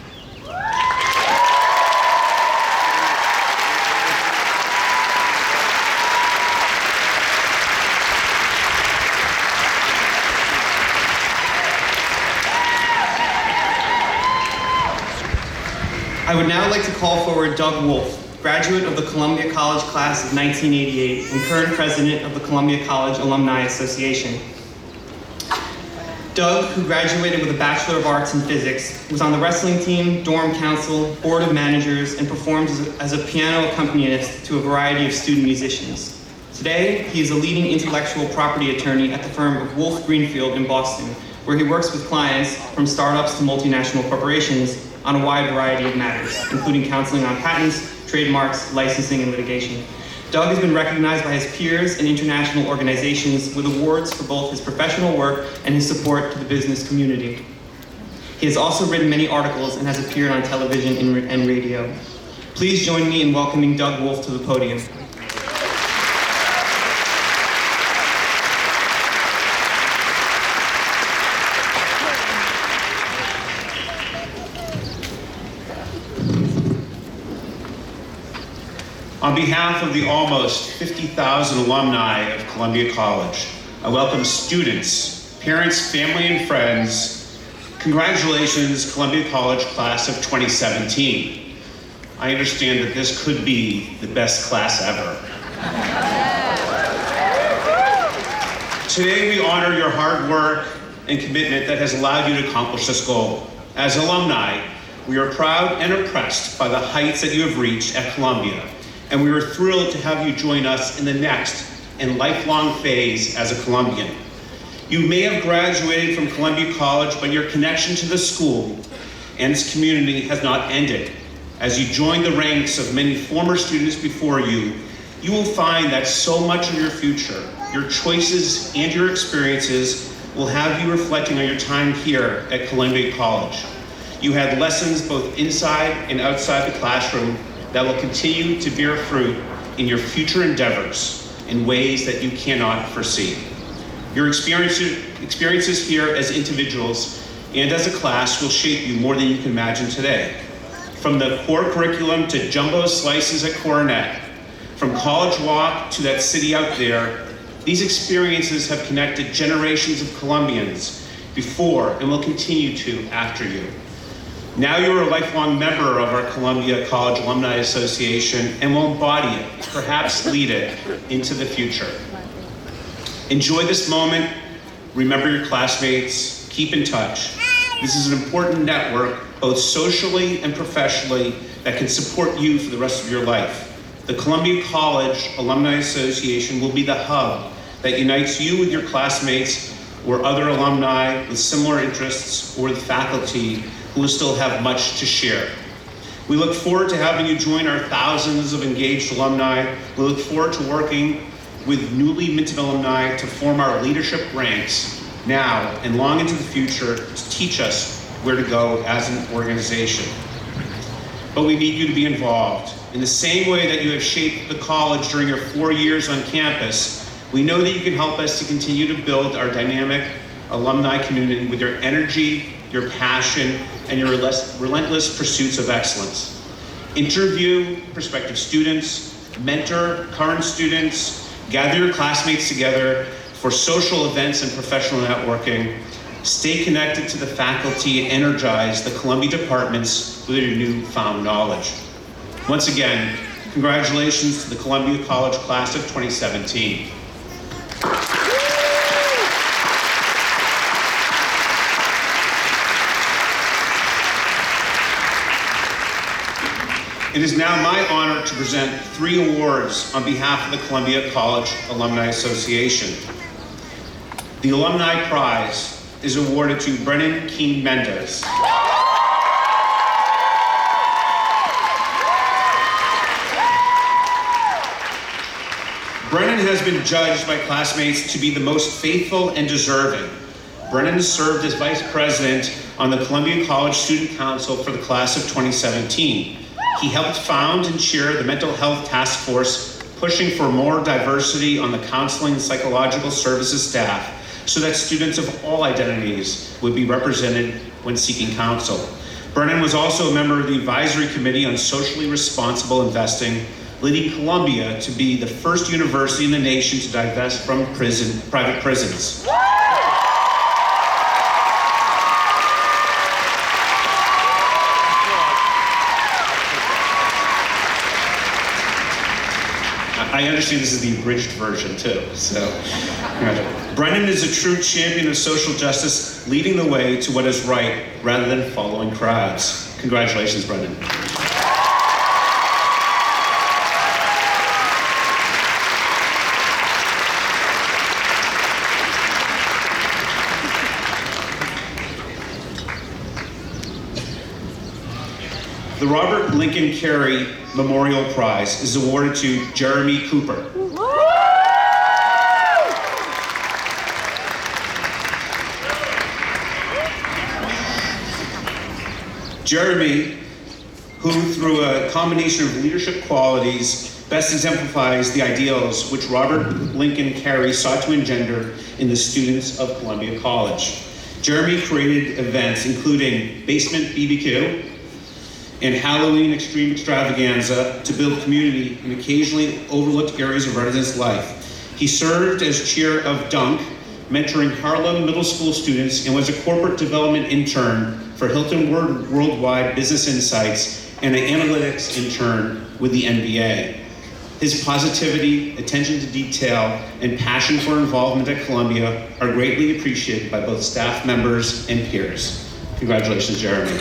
I would now like to call forward Doug Wolf, graduate of the Columbia College class of 1988 and current president of the Columbia College Alumni Association. Doug, who graduated with a Bachelor of Arts in Physics, was on the wrestling team, dorm council, board of managers, and performed as a piano accompanist to a variety of student musicians. Today, he is a leading intellectual property attorney at the firm of Wolf Greenfield in Boston, where he works with clients from startups to multinational corporations on a wide variety of matters, including counseling on patents, trademarks, licensing, and litigation. Doug has been recognized by his peers and international organizations with awards for both his professional work and his support to the business community. He has also written many articles and has appeared on television and radio. Please join me in welcoming Doug Wolf to the podium.
On behalf of the almost 50,000 alumni of Columbia College, I welcome students, parents, family, and friends. Congratulations, Columbia College class of 2017. I understand that this could be the best class ever. Today we honor your hard work and commitment that has allowed you to accomplish this goal. As alumni, we are proud and impressed by the heights that you have reached at Columbia, and we are thrilled to have you join us in the next and lifelong phase as a Columbian. You may have graduated from Columbia College, but your connection to the school and its community has not ended. As you join the ranks of many former students before you, you will find that so much of your future, your choices, and your experiences will have you reflecting on your time here at Columbia College. You had lessons both inside and outside the classroom that will continue to bear fruit in your future endeavors in ways that you cannot foresee. Your experiences here as individuals and as a class will shape you more than you can imagine today. From the core curriculum to jumbo slices at Coronet, from College Walk to that city out there, these experiences have connected generations of Columbians before and will continue to after you. Now you are a lifelong member of our Columbia College Alumni Association and will embody it, perhaps lead it into the future. Enjoy this moment, remember your classmates, keep in touch. This is an important network, both socially and professionally, that can support you for the rest of your life. The Columbia College Alumni Association will be the hub that unites you with your classmates or other alumni with similar interests, or the faculty who will still have much to share. We look forward to having you join our thousands of engaged alumni. We look forward to working with newly minted alumni to form our leadership ranks now and long into the future to teach us where to go as an organization. But we need you to be involved. In the same way that you have shaped the college during your 4 years on campus, we know that you can help us to continue to build our dynamic alumni community with your energy, your passion, and your relentless pursuits of excellence. Interview prospective students, mentor current students, gather your classmates together for social events and professional networking. Stay connected to the faculty and energize the Columbia departments with your newfound knowledge. Once again, congratulations to the Columbia College class of 2017. It is now my honor to present 3 awards on behalf of the Columbia College Alumni Association. The Alumni Prize is awarded to Brennan Keene Mendez. Brennan has been judged by classmates to be the most faithful and deserving. Brennan served as Vice President on the Columbia College Student Council for the class of 2017. He helped found and chair the Mental Health Task Force, pushing for more diversity on the counseling and psychological services staff so that students of all identities would be represented when seeking counsel. Brennan was also a member of the Advisory Committee on Socially Responsible Investing, leading Columbia to be the first university in the nation to divest from private prisons. I understand this is the abridged version too, so. Brennan is a true champion of social justice, leading the way to what is right rather than following crowds. Congratulations, Brennan. The Robert Lincoln Carey Memorial Prize is awarded to Jeremy Cooper. Jeremy, who through a combination of leadership qualities best exemplifies the ideals which Robert Lincoln Carey sought to engender in the students of Columbia College. Jeremy created events including Basement BBQ and Halloween Extreme Extravaganza to build community in occasionally overlooked areas of residents' life. He served as chair of Dunk, mentoring Harlem middle school students, and was a corporate development intern for Hilton Worldwide Business Insights and an analytics intern with the NBA. His positivity, attention to detail, and passion for involvement at Columbia are greatly appreciated by both staff members and peers. Congratulations, Jeremy.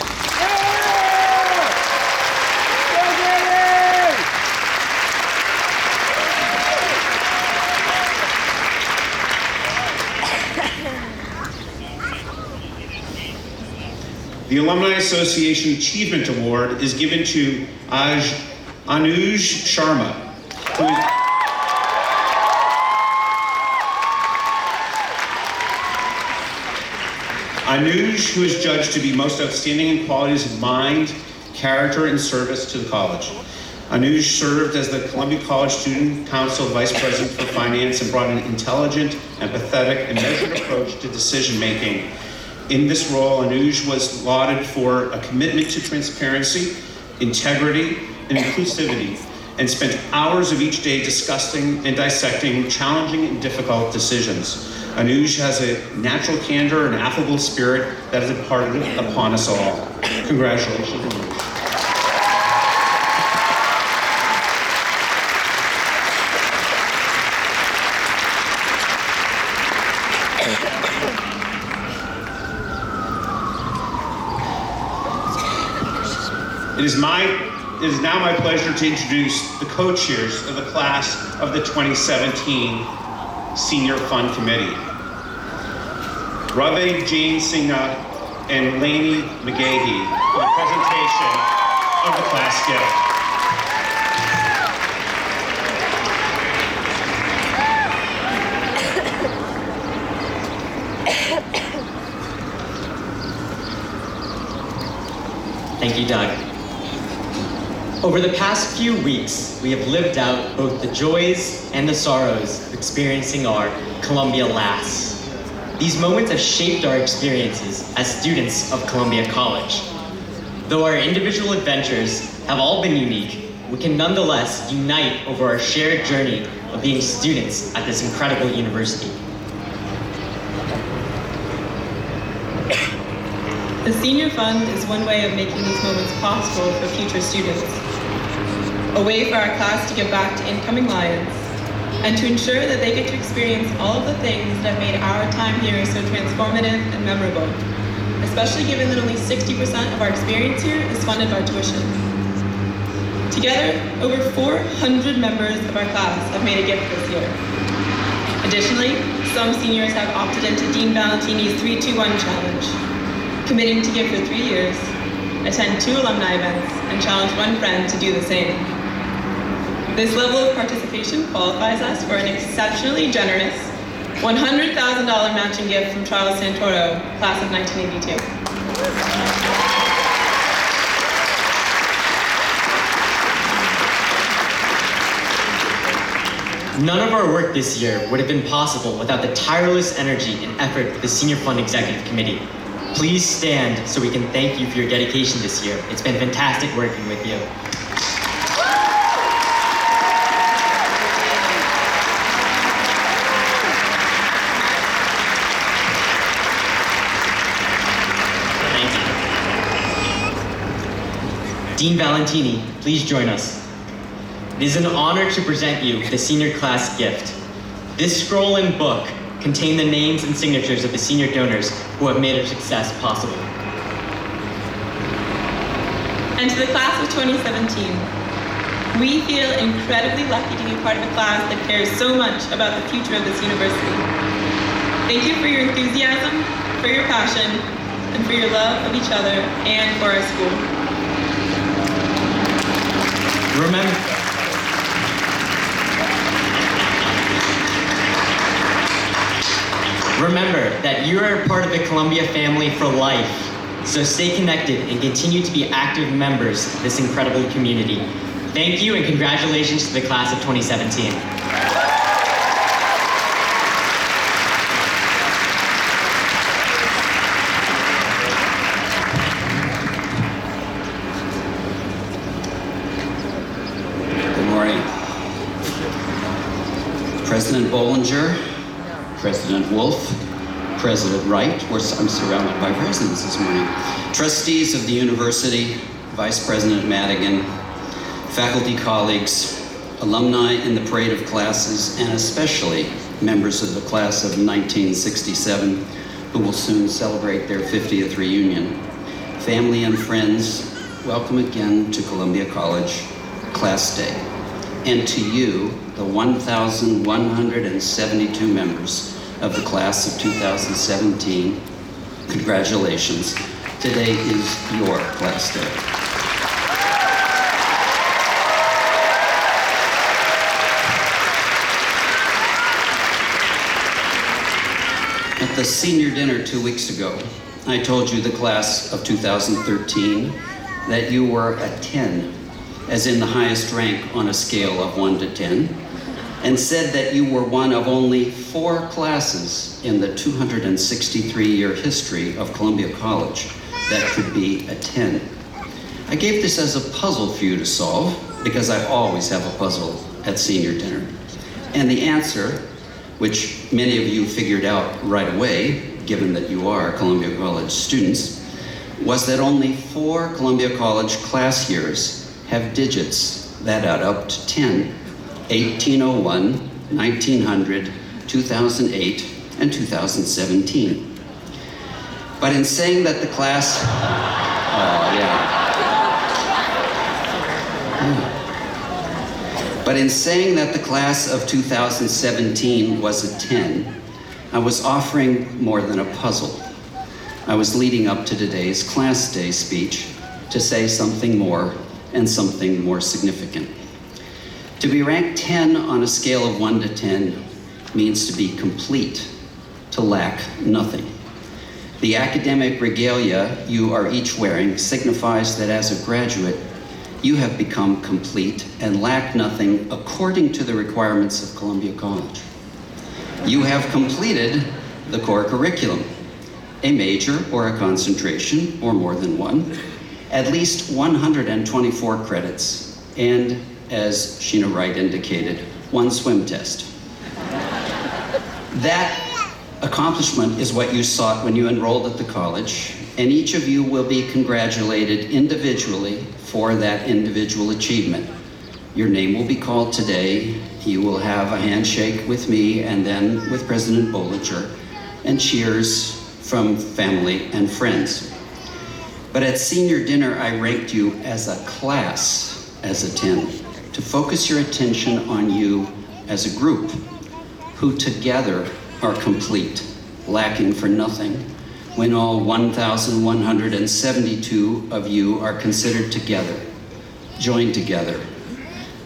The Alumni Association Achievement Award is given to Anuj Sharma, who is judged to be most outstanding in qualities of mind, character, and service to the college. Anuj served as the Columbia College Student Council Vice President for Finance and brought an intelligent, empathetic, and measured approach to decision-making. In this role, Anuj was lauded for a commitment to transparency, integrity, and inclusivity, and spent hours of each day discussing and dissecting challenging and difficult decisions. Anuj has a natural candor and affable spirit that is imparted upon us all. Congratulations, Anuj. It is now my pleasure to introduce the co-chairs of the class of the 2017 Senior Fund Committee. Ravi Jane Singha and Lainey McGahee for the presentation of the class gift.
Thank you, Doug. Over the past few weeks, we have lived out both the joys and the sorrows of experiencing our Columbia Lass. These moments have shaped our experiences as students of Columbia College. Though our individual adventures have all been unique, we can nonetheless unite over our shared journey of being students at this incredible university.
The Senior Fund is one way of making these moments possible for future students. A way for our class to give back to incoming Lions and to ensure that they get to experience all of the things that made our time here so transformative and memorable, especially given that only 60% of our experience here is funded by tuition. Together, over 400 members of our class have made a gift this year. Additionally, some seniors have opted into Dean Valentini's 3-2-1 challenge, committing to give for 3 years, attend 2 alumni events, and challenge one friend to do the same. This level of participation qualifies us for an exceptionally generous $100,000 matching gift from Charles Santoro, class of 1982.
None of our work this year would have been possible without the tireless energy and effort of the Senior Fund Executive Committee. Please stand so we can thank you for your dedication this year. It's been fantastic working with you. Thank you. Dean Valentini, please join us. It is an honor to present you the senior class gift. This scroll and book contain the names and signatures of the senior donors who have made our success possible.
And to the class of 2017, we feel incredibly lucky to be part of a class that cares so much about the future of this university. Thank you for your enthusiasm, for your for your passion and for your love of each other and for our school.
Remember that you are a part of the Columbia family for life, so stay connected and continue to be active members of this incredible community. Thank you and congratulations to the class of 2017.
Good morning. President Bollinger, President Wolf, President Wright, I'm surrounded by presidents this morning, trustees of the university, Vice President Madigan, faculty colleagues, alumni in the parade of classes, and especially members of the class of 1967 who will soon celebrate their 50th reunion. Family and friends, welcome again to Columbia College Class Day. And to you, the 1,172 members of the class of 2017, congratulations. Today is your class day. At the senior dinner 2 weeks ago, I told you, the class of 2013, that you were a 10, as in the highest rank on a scale of 1 to 10, and said that you were one of only 4 classes in the 263-year history of Columbia College that could be a 10. I gave this as a puzzle for you to solve, because I always have a puzzle at senior dinner. And the answer, which many of you figured out right away, given that you are Columbia College students, was that only 4 Columbia College class years have digits that add up to 10. 1801, 1900, 2008, and 2017. But in saying that the class, But in saying that the class of 2017 was a 10, I was offering more than a puzzle. I was leading up to today's class day speech to say something more and something more significant. To be ranked 10 on a scale of 1 to 10 means to be complete, to lack nothing. The academic regalia you are each wearing signifies that as a graduate, you have become complete and lack nothing according to the requirements of Columbia College. You have completed the core curriculum, a major or a concentration, or more than one, at least 124 credits, and, as Sheena Wright indicated, 1 swim test. That accomplishment is what you sought when you enrolled at the college, and each of you will be congratulated individually for that individual achievement. Your name will be called today. You will have a handshake with me and then with President Bollinger, and cheers from family and friends. But at senior dinner, I ranked you as a class as a 10, to focus your attention on you as a group, who together are complete, lacking for nothing, when all 1,172 of you are considered together, joined together,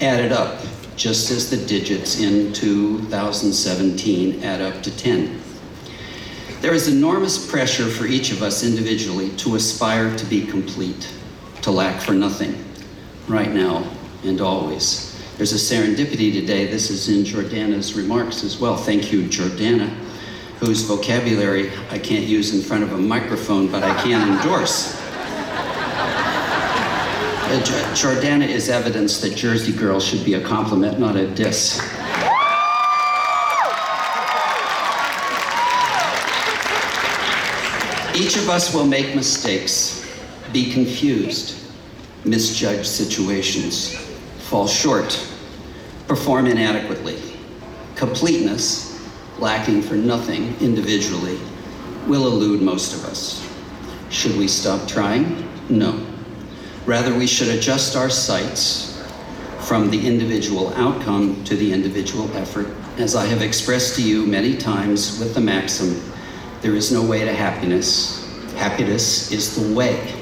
added up, just as the digits in 2017 add up to 10. There is enormous pressure for each of us individually to aspire to be complete, to lack for nothing, right now and always. There's a serendipity today. This is in Jordana's remarks as well. Thank you, Jordana, whose vocabulary I can't use in front of a microphone, but I can endorse. Jordana is evidence that Jersey Girl should be a compliment, not a diss. Each of us will make mistakes, be confused, misjudge situations, fall short, perform inadequately. Completeness, lacking for nothing individually, will elude most of us. Should we stop trying? No. Rather, we should adjust our sights from the individual outcome to the individual effort. As I have expressed to you many times with the maxim, there is no way to happiness. Happiness is the way.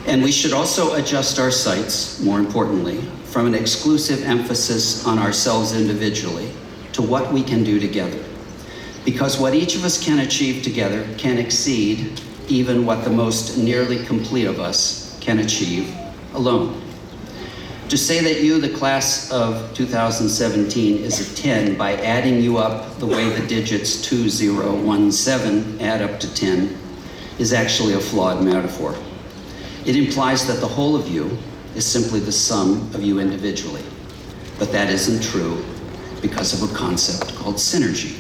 And we should also adjust our sights, more importantly, from from an exclusive emphasis on ourselves individually to what we can do together. Because what each of us can achieve together can exceed even what the most nearly complete of us can achieve alone. To say that you, the class of 2017, is a 10 by adding you up the way the digits 2017 add up to 10 is actually a flawed metaphor. It implies that the whole of you is simply the sum of you individually. But that isn't true because of a concept called synergy.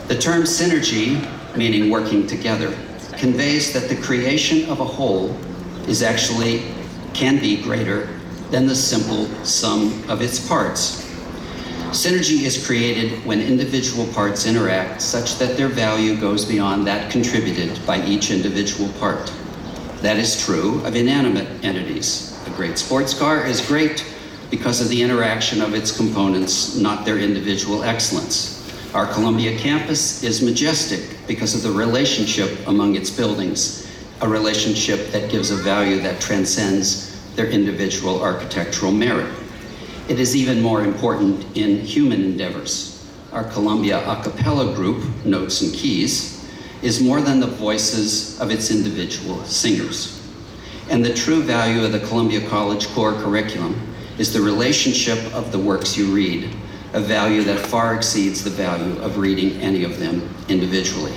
The term synergy, meaning working together, conveys that the creation of a whole can be greater than the simple sum of its parts. Synergy is created when individual parts interact such that their value goes beyond that contributed by each individual part. That is true of inanimate entities. A great sports car is great because of the interaction of its components, not their individual excellence. Our Columbia campus is majestic because of the relationship among its buildings, a relationship that gives a value that transcends their individual architectural merit. It is even more important in human endeavors. Our Columbia a cappella group, Notes and Keys, is more than the voices of its individual singers. And the true value of the Columbia College core curriculum is the relationship of the works you read, a value that far exceeds the value of reading any of them individually.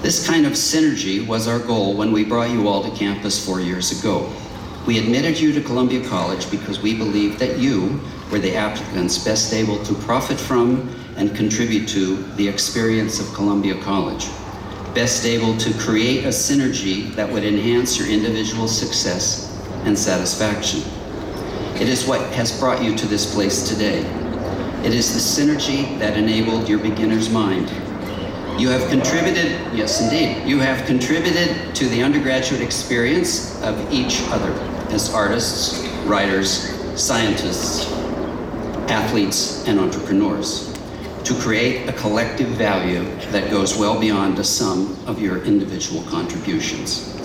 This kind of synergy was our goal when we brought you all to campus 4 years ago. We admitted you to Columbia College because we believed that you were the applicants best able to profit from and contribute to the experience of Columbia College, best able to create a synergy that would enhance your individual success and satisfaction. It is what has brought you to this place today. It is the synergy that enabled your beginner's mind. You have contributed, yes indeed, you have contributed to the undergraduate experience of each other as artists, writers, scientists, athletes, and entrepreneurs, to create a collective value that goes well beyond the sum of your individual contributions.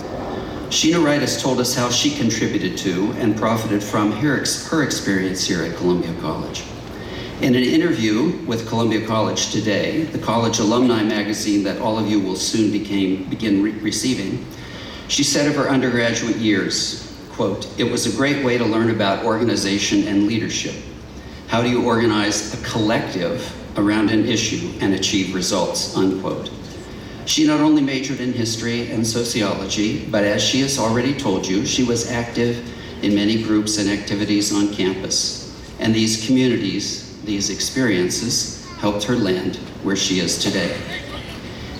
Sheena Wright has told us how she contributed to and profited from her experience here at Columbia College. In an interview with Columbia College Today, the college alumni magazine that all of you will soon begin receiving, she said of her undergraduate years, quote, "It was a great way to learn about organization and leadership. How do you organize a collective around an issue and achieve results," unquote. She not only majored in history and sociology, but as she has already told you, she was active in many groups and activities on campus. And these communities, these experiences, helped her land where she is today.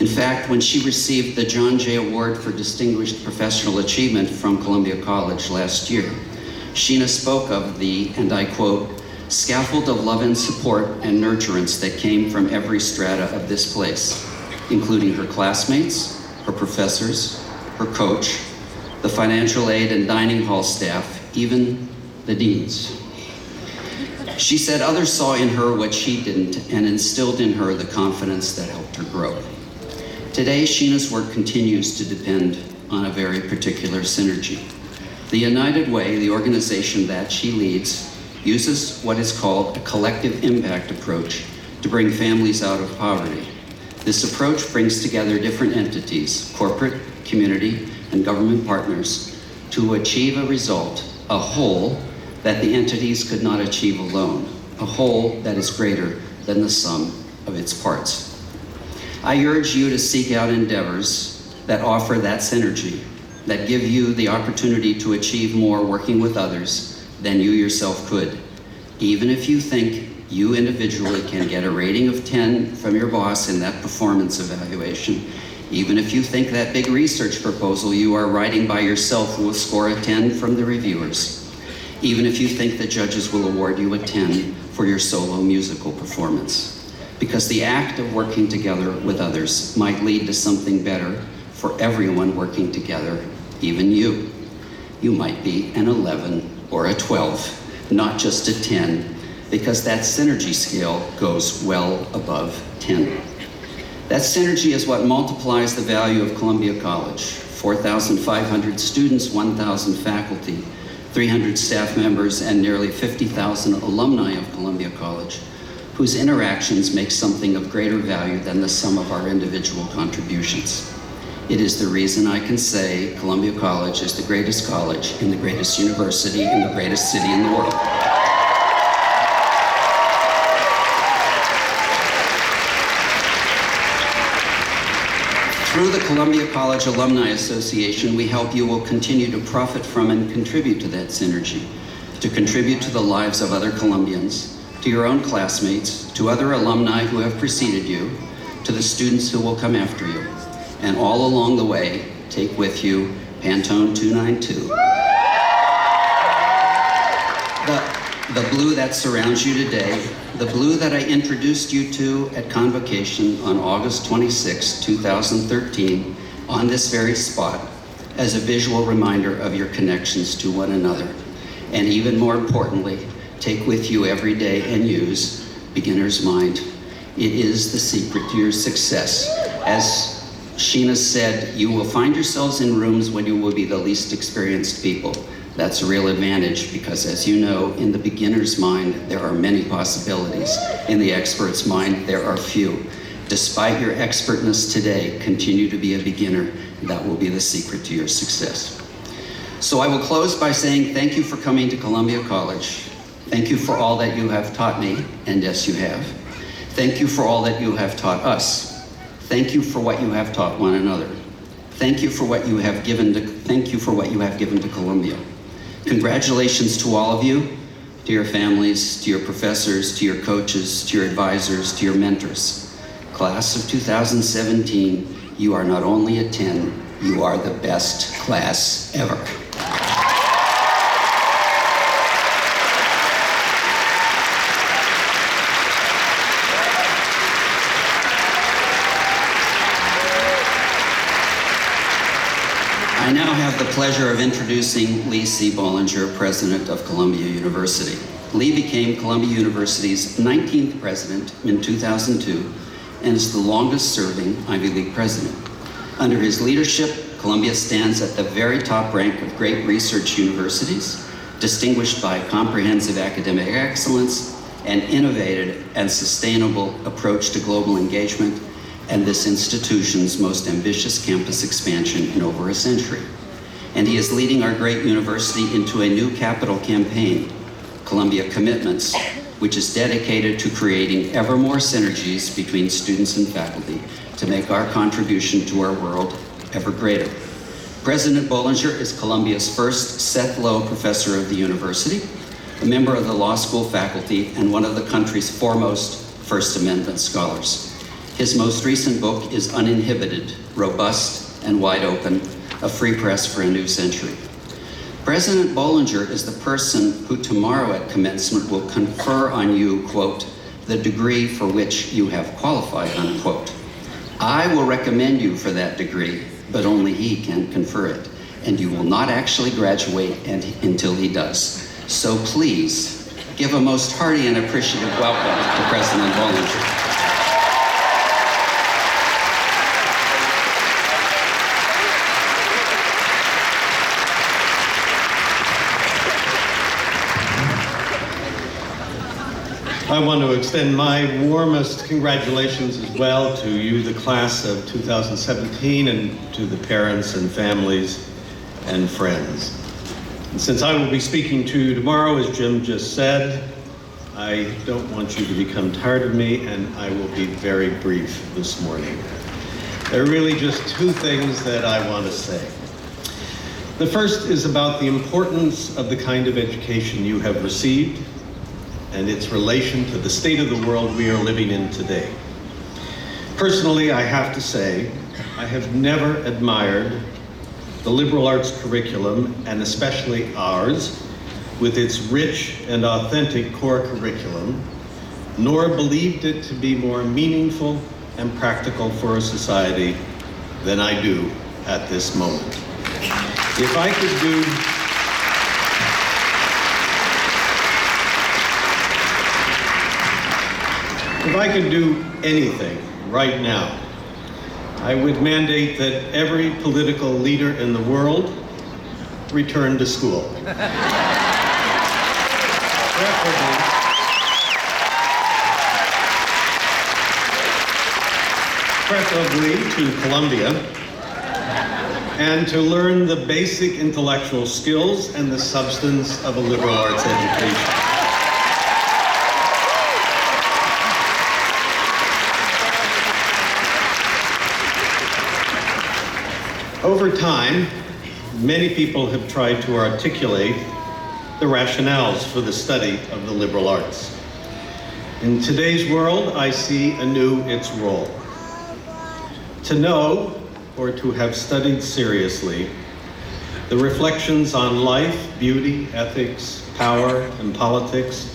In fact, when she received the John Jay Award for Distinguished Professional Achievement from Columbia College last year, Sheena spoke of the, and I quote, "scaffold of love and support and nurturance that came from every strata of this place, including her classmates, her professors, her coach, the financial aid and dining hall staff, even the deans." She said others saw in her what she didn't and instilled in her the confidence that helped her grow. Today, Sheena's work continues to depend on a very particular synergy. The United Way, the organization that she leads, uses what is called a collective impact approach to bring families out of poverty. This approach brings together different entities, corporate, community, and government partners, to achieve a result, a whole, that the entities could not achieve alone, a whole that is greater than the sum of its parts. I urge you to seek out endeavors that offer that synergy, that give you the opportunity to achieve more working with others than you yourself could. Even if you think you individually can get a rating of 10 from your boss in that performance evaluation, even if you think that big research proposal you are writing by yourself will score a 10 from the reviewers, even if you think the judges will award you a 10 for your solo musical performance. Because the act of working together with others might lead to something better for everyone working together, even you. You might be an 11 or a 12, not just a 10, because that synergy scale goes well above 10. That synergy is what multiplies the value of Columbia College. 4,500 students, 1,000 faculty, 300 staff members, and nearly 50,000 alumni of Columbia College, whose interactions make something of greater value than the sum of our individual contributions. It is the reason I can say Columbia College is the greatest college in the greatest university in the greatest city in the world. Through the Columbia College Alumni Association, we hope you will continue to profit from and contribute to that synergy, to contribute to the lives of other Columbians, to your own classmates, to other alumni who have preceded you, to the students who will come after you. And all along the way, take with you Pantone 292. The blue that surrounds you today, the blue that I introduced you to at Convocation on August 26, 2013, on this very spot, as a visual reminder of your connections to one another. And even more importantly, take with you every day and use Beginner's Mind. It is the secret to your success. As Sheena said, you will find yourselves in rooms when you will be the least experienced people. That's a real advantage because, as you know, in the beginner's mind, there are many possibilities. In the expert's mind, there are few. Despite your expertness today, continue to be a beginner. That will be the secret to your success. So I will close by saying thank you for coming to Columbia College. Thank you for all that you have taught me, and yes, you have. Thank you for all that you have taught us. Thank you for what you have taught one another. Thank you for what you have given to Columbia. Congratulations to all of you, to your families, to your professors, to your coaches, to your advisors, to your mentors. Class of 2017, you are not only a 10, you are the best class ever. I now have the pleasure of introducing Lee C. Bollinger, President of Columbia University. Lee became Columbia University's 19th president in 2002 and is the longest serving Ivy League president. Under his leadership, Columbia stands at the very top rank of great research universities, distinguished by comprehensive academic excellence, an innovative and sustainable approach to global engagement, and this institution's most ambitious campus expansion in over a century. And he is leading our great university into a new capital campaign, Columbia Commitments, which is dedicated to creating ever more synergies between students and faculty to make our contribution to our world ever greater. President Bollinger is Columbia's first Seth Low Professor of the university, a member of the law school faculty, and one of the country's foremost First Amendment scholars. His most recent book is Uninhibited, Robust, and Wide Open, a free press for a new century. President Bollinger is the person who tomorrow at commencement will confer on you, quote, the degree for which you have qualified, unquote. I will recommend you for that degree, but only he can confer it, and you will not actually graduate until he does. So please, give a most hearty and appreciative welcome to President Bollinger.
I want to extend my warmest congratulations as well to you, the class of 2017, and to the parents and families and friends. And since I will be speaking to you tomorrow, as Jim just said, I don't want you to become tired of me, and I will be very brief this morning. There are really just two things that I want to say. The first is about the importance of the kind of education you have received and its relation to the state of the world we are living in today. Personally, I have to say, I have never admired the liberal arts curriculum, and especially ours, with its rich and authentic core curriculum, nor believed it to be more meaningful and practical for a society than I do at this moment. If I could do anything right now, I would mandate that every political leader in the world return to school. Preferably to Columbia, and to learn the basic intellectual skills and the substance of a liberal arts education. Over time, many people have tried to articulate the rationales for the study of the liberal arts. In today's world, I see anew its role. To know, or to have studied seriously, the reflections on life, beauty, ethics, power, and politics,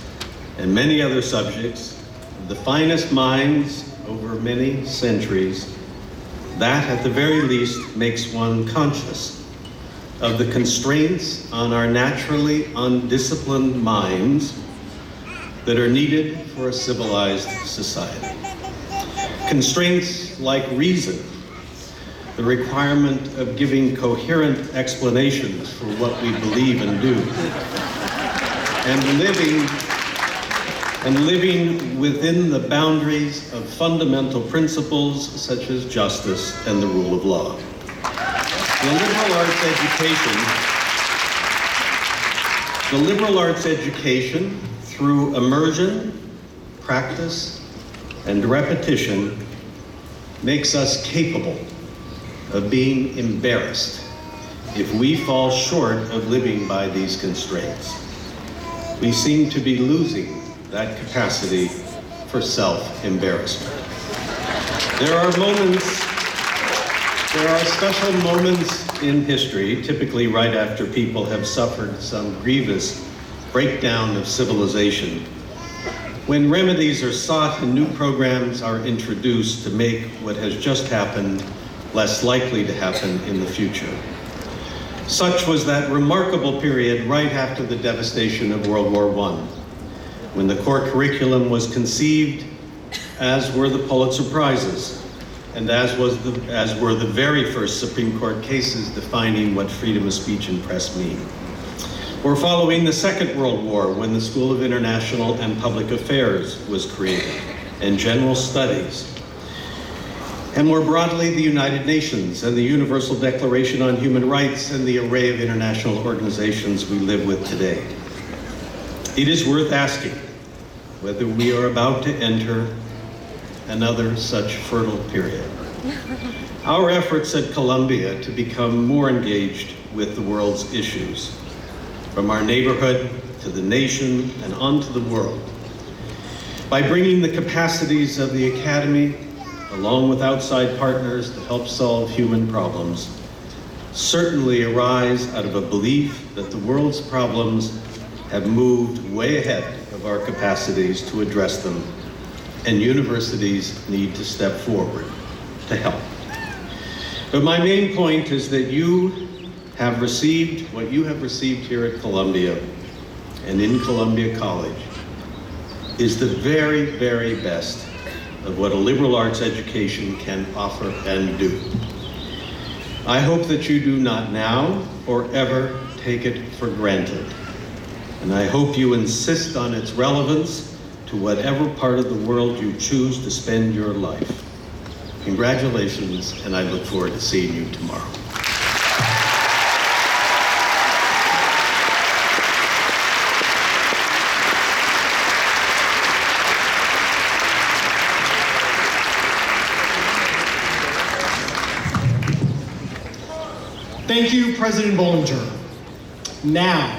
and many other subjects of the finest minds over many centuries, that at the very least makes one conscious of the constraints on our naturally undisciplined minds that are needed for a civilized society. Constraints like reason, the requirement of giving coherent explanations for what we believe and do, and living within the boundaries of fundamental principles such as justice and the rule of law. The liberal arts education, through immersion, practice, and repetition, makes us capable of being embarrassed if we fall short of living by these constraints. We seem to be losing that capacity for self-embarrassment. There are special moments in history, typically right after people have suffered some grievous breakdown of civilization, when remedies are sought and new programs are introduced to make what has just happened less likely to happen in the future. Such was that remarkable period right after the devastation of World War I, when the core curriculum was conceived, as were the Pulitzer Prizes, and as were the very first Supreme Court cases defining what freedom of speech and press mean. Or following the Second World War, when the School of International and Public Affairs was created, and General Studies. And more broadly, the United Nations and the Universal Declaration on Human Rights and the array of international organizations we live with today. It is worth asking whether we are about to enter another such fertile period. Our efforts at Columbia to become more engaged with the world's issues, from our neighborhood to the nation and onto the world, by bringing the capacities of the Academy, along with outside partners to help solve human problems, certainly arise out of a belief that the world's problems have moved way ahead of our capacities to address them, and universities need to step forward to help. But my main point is that you have received what you have received here at Columbia and in Columbia College is the very, very best of what a liberal arts education can offer and do. I hope that you do not now or ever take it for granted. And I hope you insist on its relevance to whatever part of the world you choose to spend your life. Congratulations, and I look forward to seeing you tomorrow.
Thank you, President Bollinger. Now,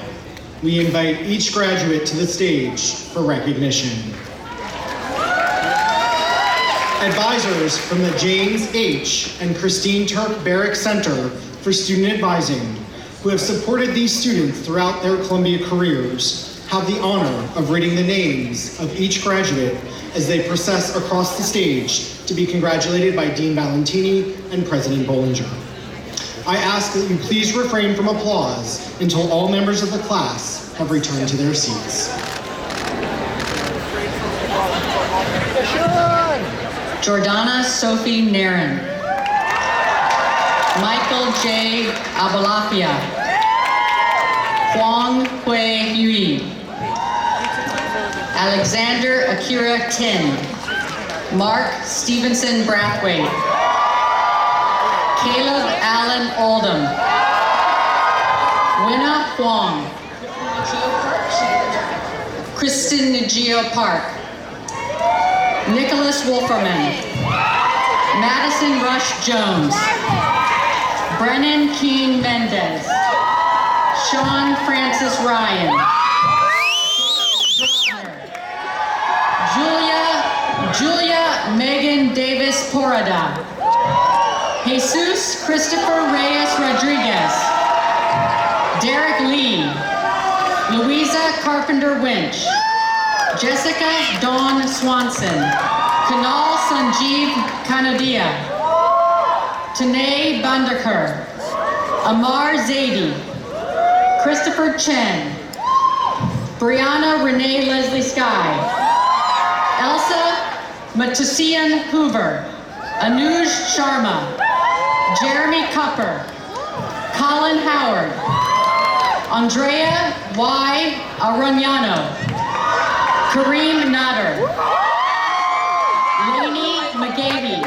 we invite each graduate to the stage for recognition. Advisors from the James H. and Christine Turk Barrick Center for Student Advising, who have supported these students throughout their Columbia careers, have the honor of reading the names of each graduate as they process across the stage to be congratulated by Dean Valentini and President Bollinger. I ask that you please refrain from applause until all members of the class have returned to their seats.
Jordana Sophie Nairn. Michael J. Abalafia. Huang Hui Yui. Alexander Akira Tin. Mark Stevenson Brathwaite. Caleb Allen Oldham. Winna Huang. Kristen Nagio Park. Nicholas Wolferman. Madison Rush Jones. Brennan Keene Mendez. Sean Francis Ryan. Julia Megan Davis Porada. Jesus Christopher Reyes Rodriguez. Derek Lee. Louisa Carpenter Winch. Jessica Dawn Swanson. Kunal Sanjeev Kanodia. Tanae Bandarkar. Amar Zaidi. Christopher Chen. Brianna Renee Leslie Sky. Elsa Matusian Hoover. Anuj Sharma. Jeremy Cupper. Colin Howard. Andrea Y. Aranyano. Kareem Nader. Lainey McGavey.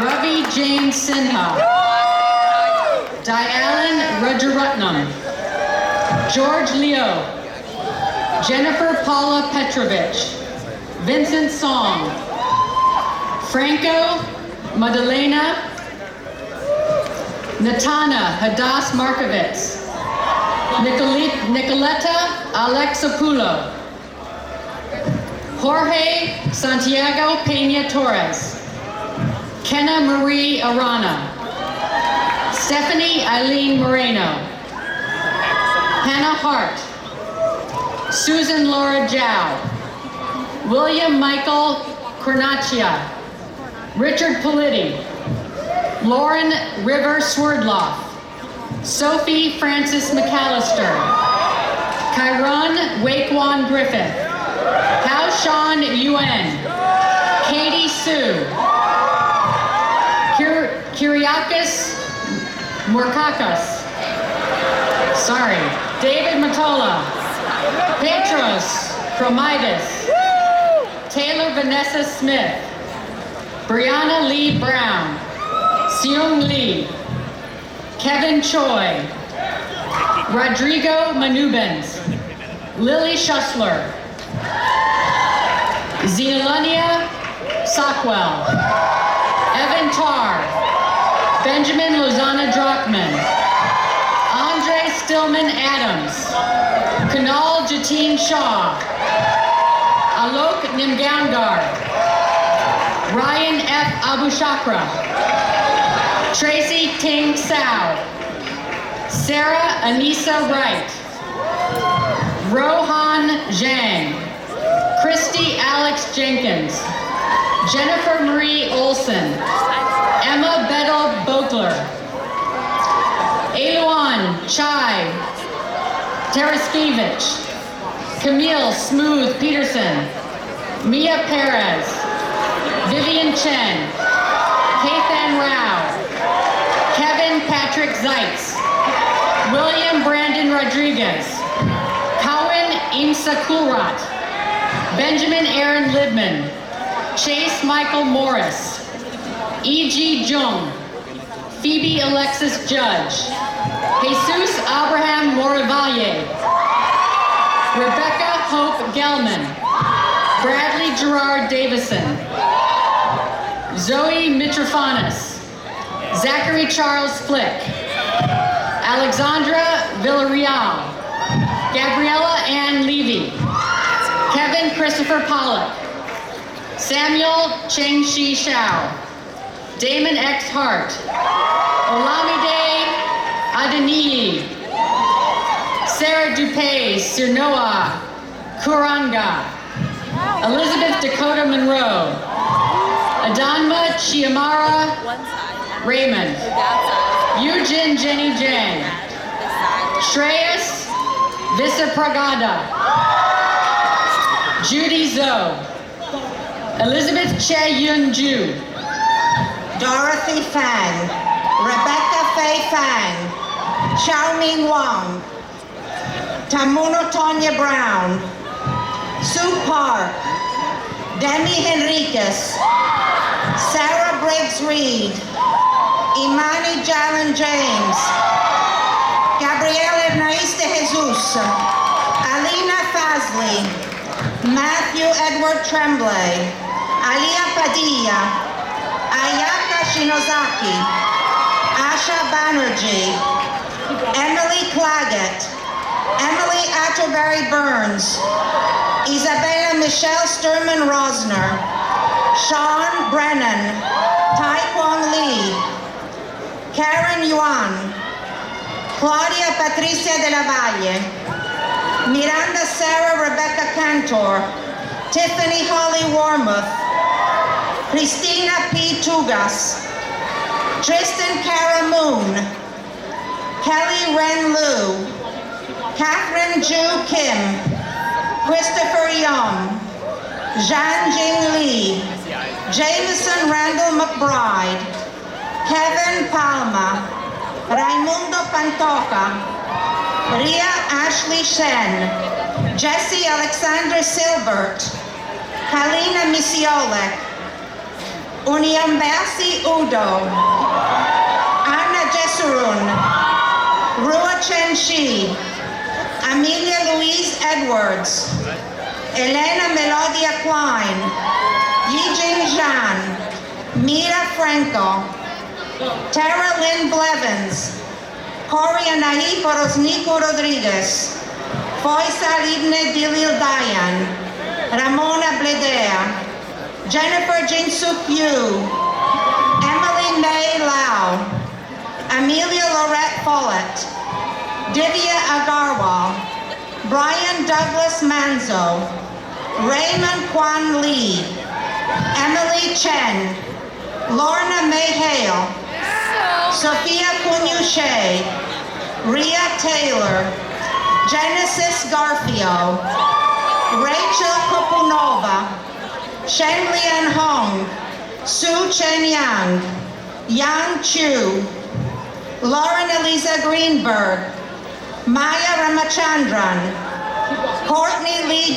Ravi James Sinha. Dialan Rajaratnam. George Leo. Jennifer Paula Petrovich. Vincent Song. Franco Madalena. Natana Hadass Markovitz. Nicoletta Alexopoulo. Jorge Santiago Peña Torres. Kenna Marie Arana. Stephanie Eileen Moreno. Hannah Hart. Susan Laura Zhao. William Michael Cornacchia. Richard Politti. Lauren River Swerdloff. Sophie Francis McAllister. Kyron Wakewan Griffith. Hao Sean Yuen. Katie Sue. Kyriakis Mourkakis. Sorry. David Matola. Petros Chromidas. Taylor Vanessa Smith. Brianna Lee Brown. Seung Lee. Kevin Choi. Rodrigo Manubens. Lily Schussler. Zealonia Sockwell. Evan Tarr. Benjamin Lozana Drockman. Andre Stillman Adams. Kunal Jatin Shaw. Alok Nimgamgar. Ryan F. Abushakra. Tracy Ting Sao. Sarah Anissa Wright. Rohan Zhang. Christy Alex Jenkins. Jennifer Marie Olson. Emma Bettel Bokler. Eluan Chai Taraskevich. Camille Smooth Peterson. Mia Perez. Vivian Chen. Kathan Rao. Kevin Patrick Zeitz. William Brandon Rodriguez. Cowan Imsa Kulrat. Benjamin Aaron Libman. Chase Michael Morris. E.G. Jung. Phoebe Alexis Judge. Jesus Abraham Moravalle. Rebecca Hope Gelman. Bradley Gerard Davison. Zoe Mitrofanis. Zachary Charles Flick. Alexandra Villarreal. Gabriella Ann Levy. Kevin Christopher Pollock. Samuel Cheng Shi Shao. Damon X. Hart. Olamide Adeniyi. Sarah Dupay Sirnoa Kuranga. Elizabeth Dakota Monroe. Adanma Chiamara Raymond. Eugene Jenny Jang. Shreyas Visapragada. Judy Zoe. Elizabeth Che Yun Ju.
Dorothy Fang. Rebecca Fei Fang. Xiaoming Wang. Tamuno Tonya Brown, Sue Park, Demi Henriquez, Sarah Briggs Reed, Imani Jalen James, Gabriel Hernaiz de Jesus, Alina Fazli, Matthew Edward Tremblay, Alia Padilla, Ayaka Shinozaki, Asha Banerjee, Emily Claggett, Emily Atterbury Burns, Isabella Michelle Sturman Rosner, Sean Brennan, Tai Kwong Lee, Karen Yuan, Claudia Patricia de la Valle, Miranda Sarah Rebecca Cantor, Tiffany Holly Warmouth, Christina P. Tugas, Tristan Cara Moon, Kelly Ren Liu, Catherine Ju Kim, Christopher Young, Zhang Jing Lee, Jameson Randall McBride, Kevin Palma, Raimundo Pantoja, Ria Ashley Shen, Jesse Alexander Silbert, Kalina Misiolek, Uniambasi Udo, Anna Jesurun, Rua Chen Shi, Amelia Louise Edwards, Elena Melodia Klein, Yijing Zhan, Mira Franco, Tara Lynn Blevins, Corey Anahi Porosnico Rodriguez, Faisal Ibne Dilil Dayan, Ramona Bledea, Jennifer Jinsuk Yu, Emily May Lau, Amelia Lorette Follett, Divya Agarwal, Brian Douglas Manzo, Raymond Kwan Lee, Emily Chen, Lorna May Hale, Sophia Kunyushe, Ria Taylor, Genesis Garfio, Rachel Kopunova, Shen Lian Hong, Su Chen Yang, Yang Chu, Lauren Eliza Greenberg, Maya Ramachandran, Courtney Lee